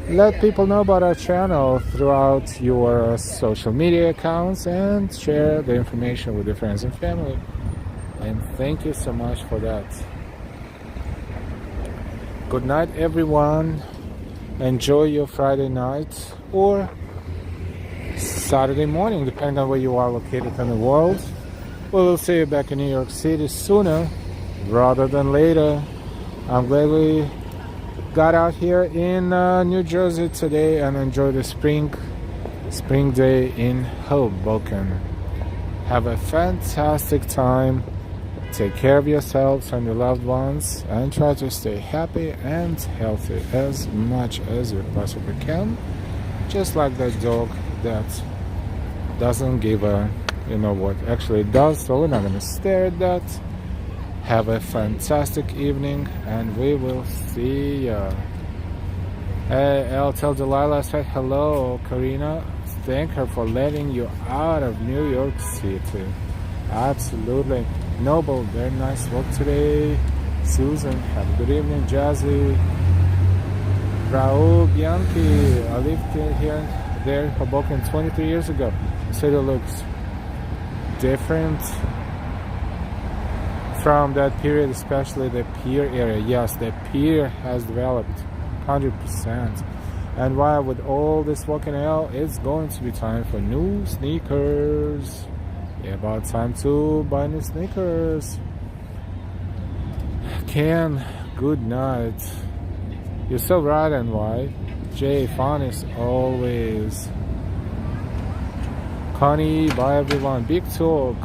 let people know about our channel throughout your social media accounts and share the information with your friends and family. And thank you so much for that. Good night, everyone. Enjoy your Friday night or Saturday morning, depending on where you are located in the world. We will see you back in New York City sooner rather than later. I'm glad we got out here in New Jersey today and enjoy the spring day in Hoboken. Have a fantastic time. Take care of yourselves and your loved ones and try to stay happy and healthy as much as you possibly can. Just like that dog that doesn't give a you know what actually it does, so we're not going to stare at that. Have a fantastic evening and we will see ya. Hey, I'll tell Delilah I said hello. Karina, thank her for letting you out of New York City. Absolutely. Noble, very nice work today. Susan, have a good evening. Jazzy, Raul Bianchi, I lived here there in Hoboken 23 years ago. The city looks different from that period, especially the pier area. Yes, the pier has developed 100%. And while with all this walking out, it's going to be time for new sneakers. Yeah, about time to buy new sneakers. Ken, good night. You're so right and why. Jay, fun is always. Connie, bye everyone. Big talk.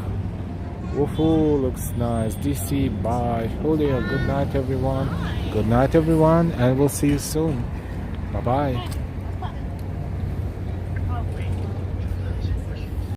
Woohoo, looks nice. DC, bye. Julio, good night everyone. Good night everyone, and we'll see you soon. Bye bye.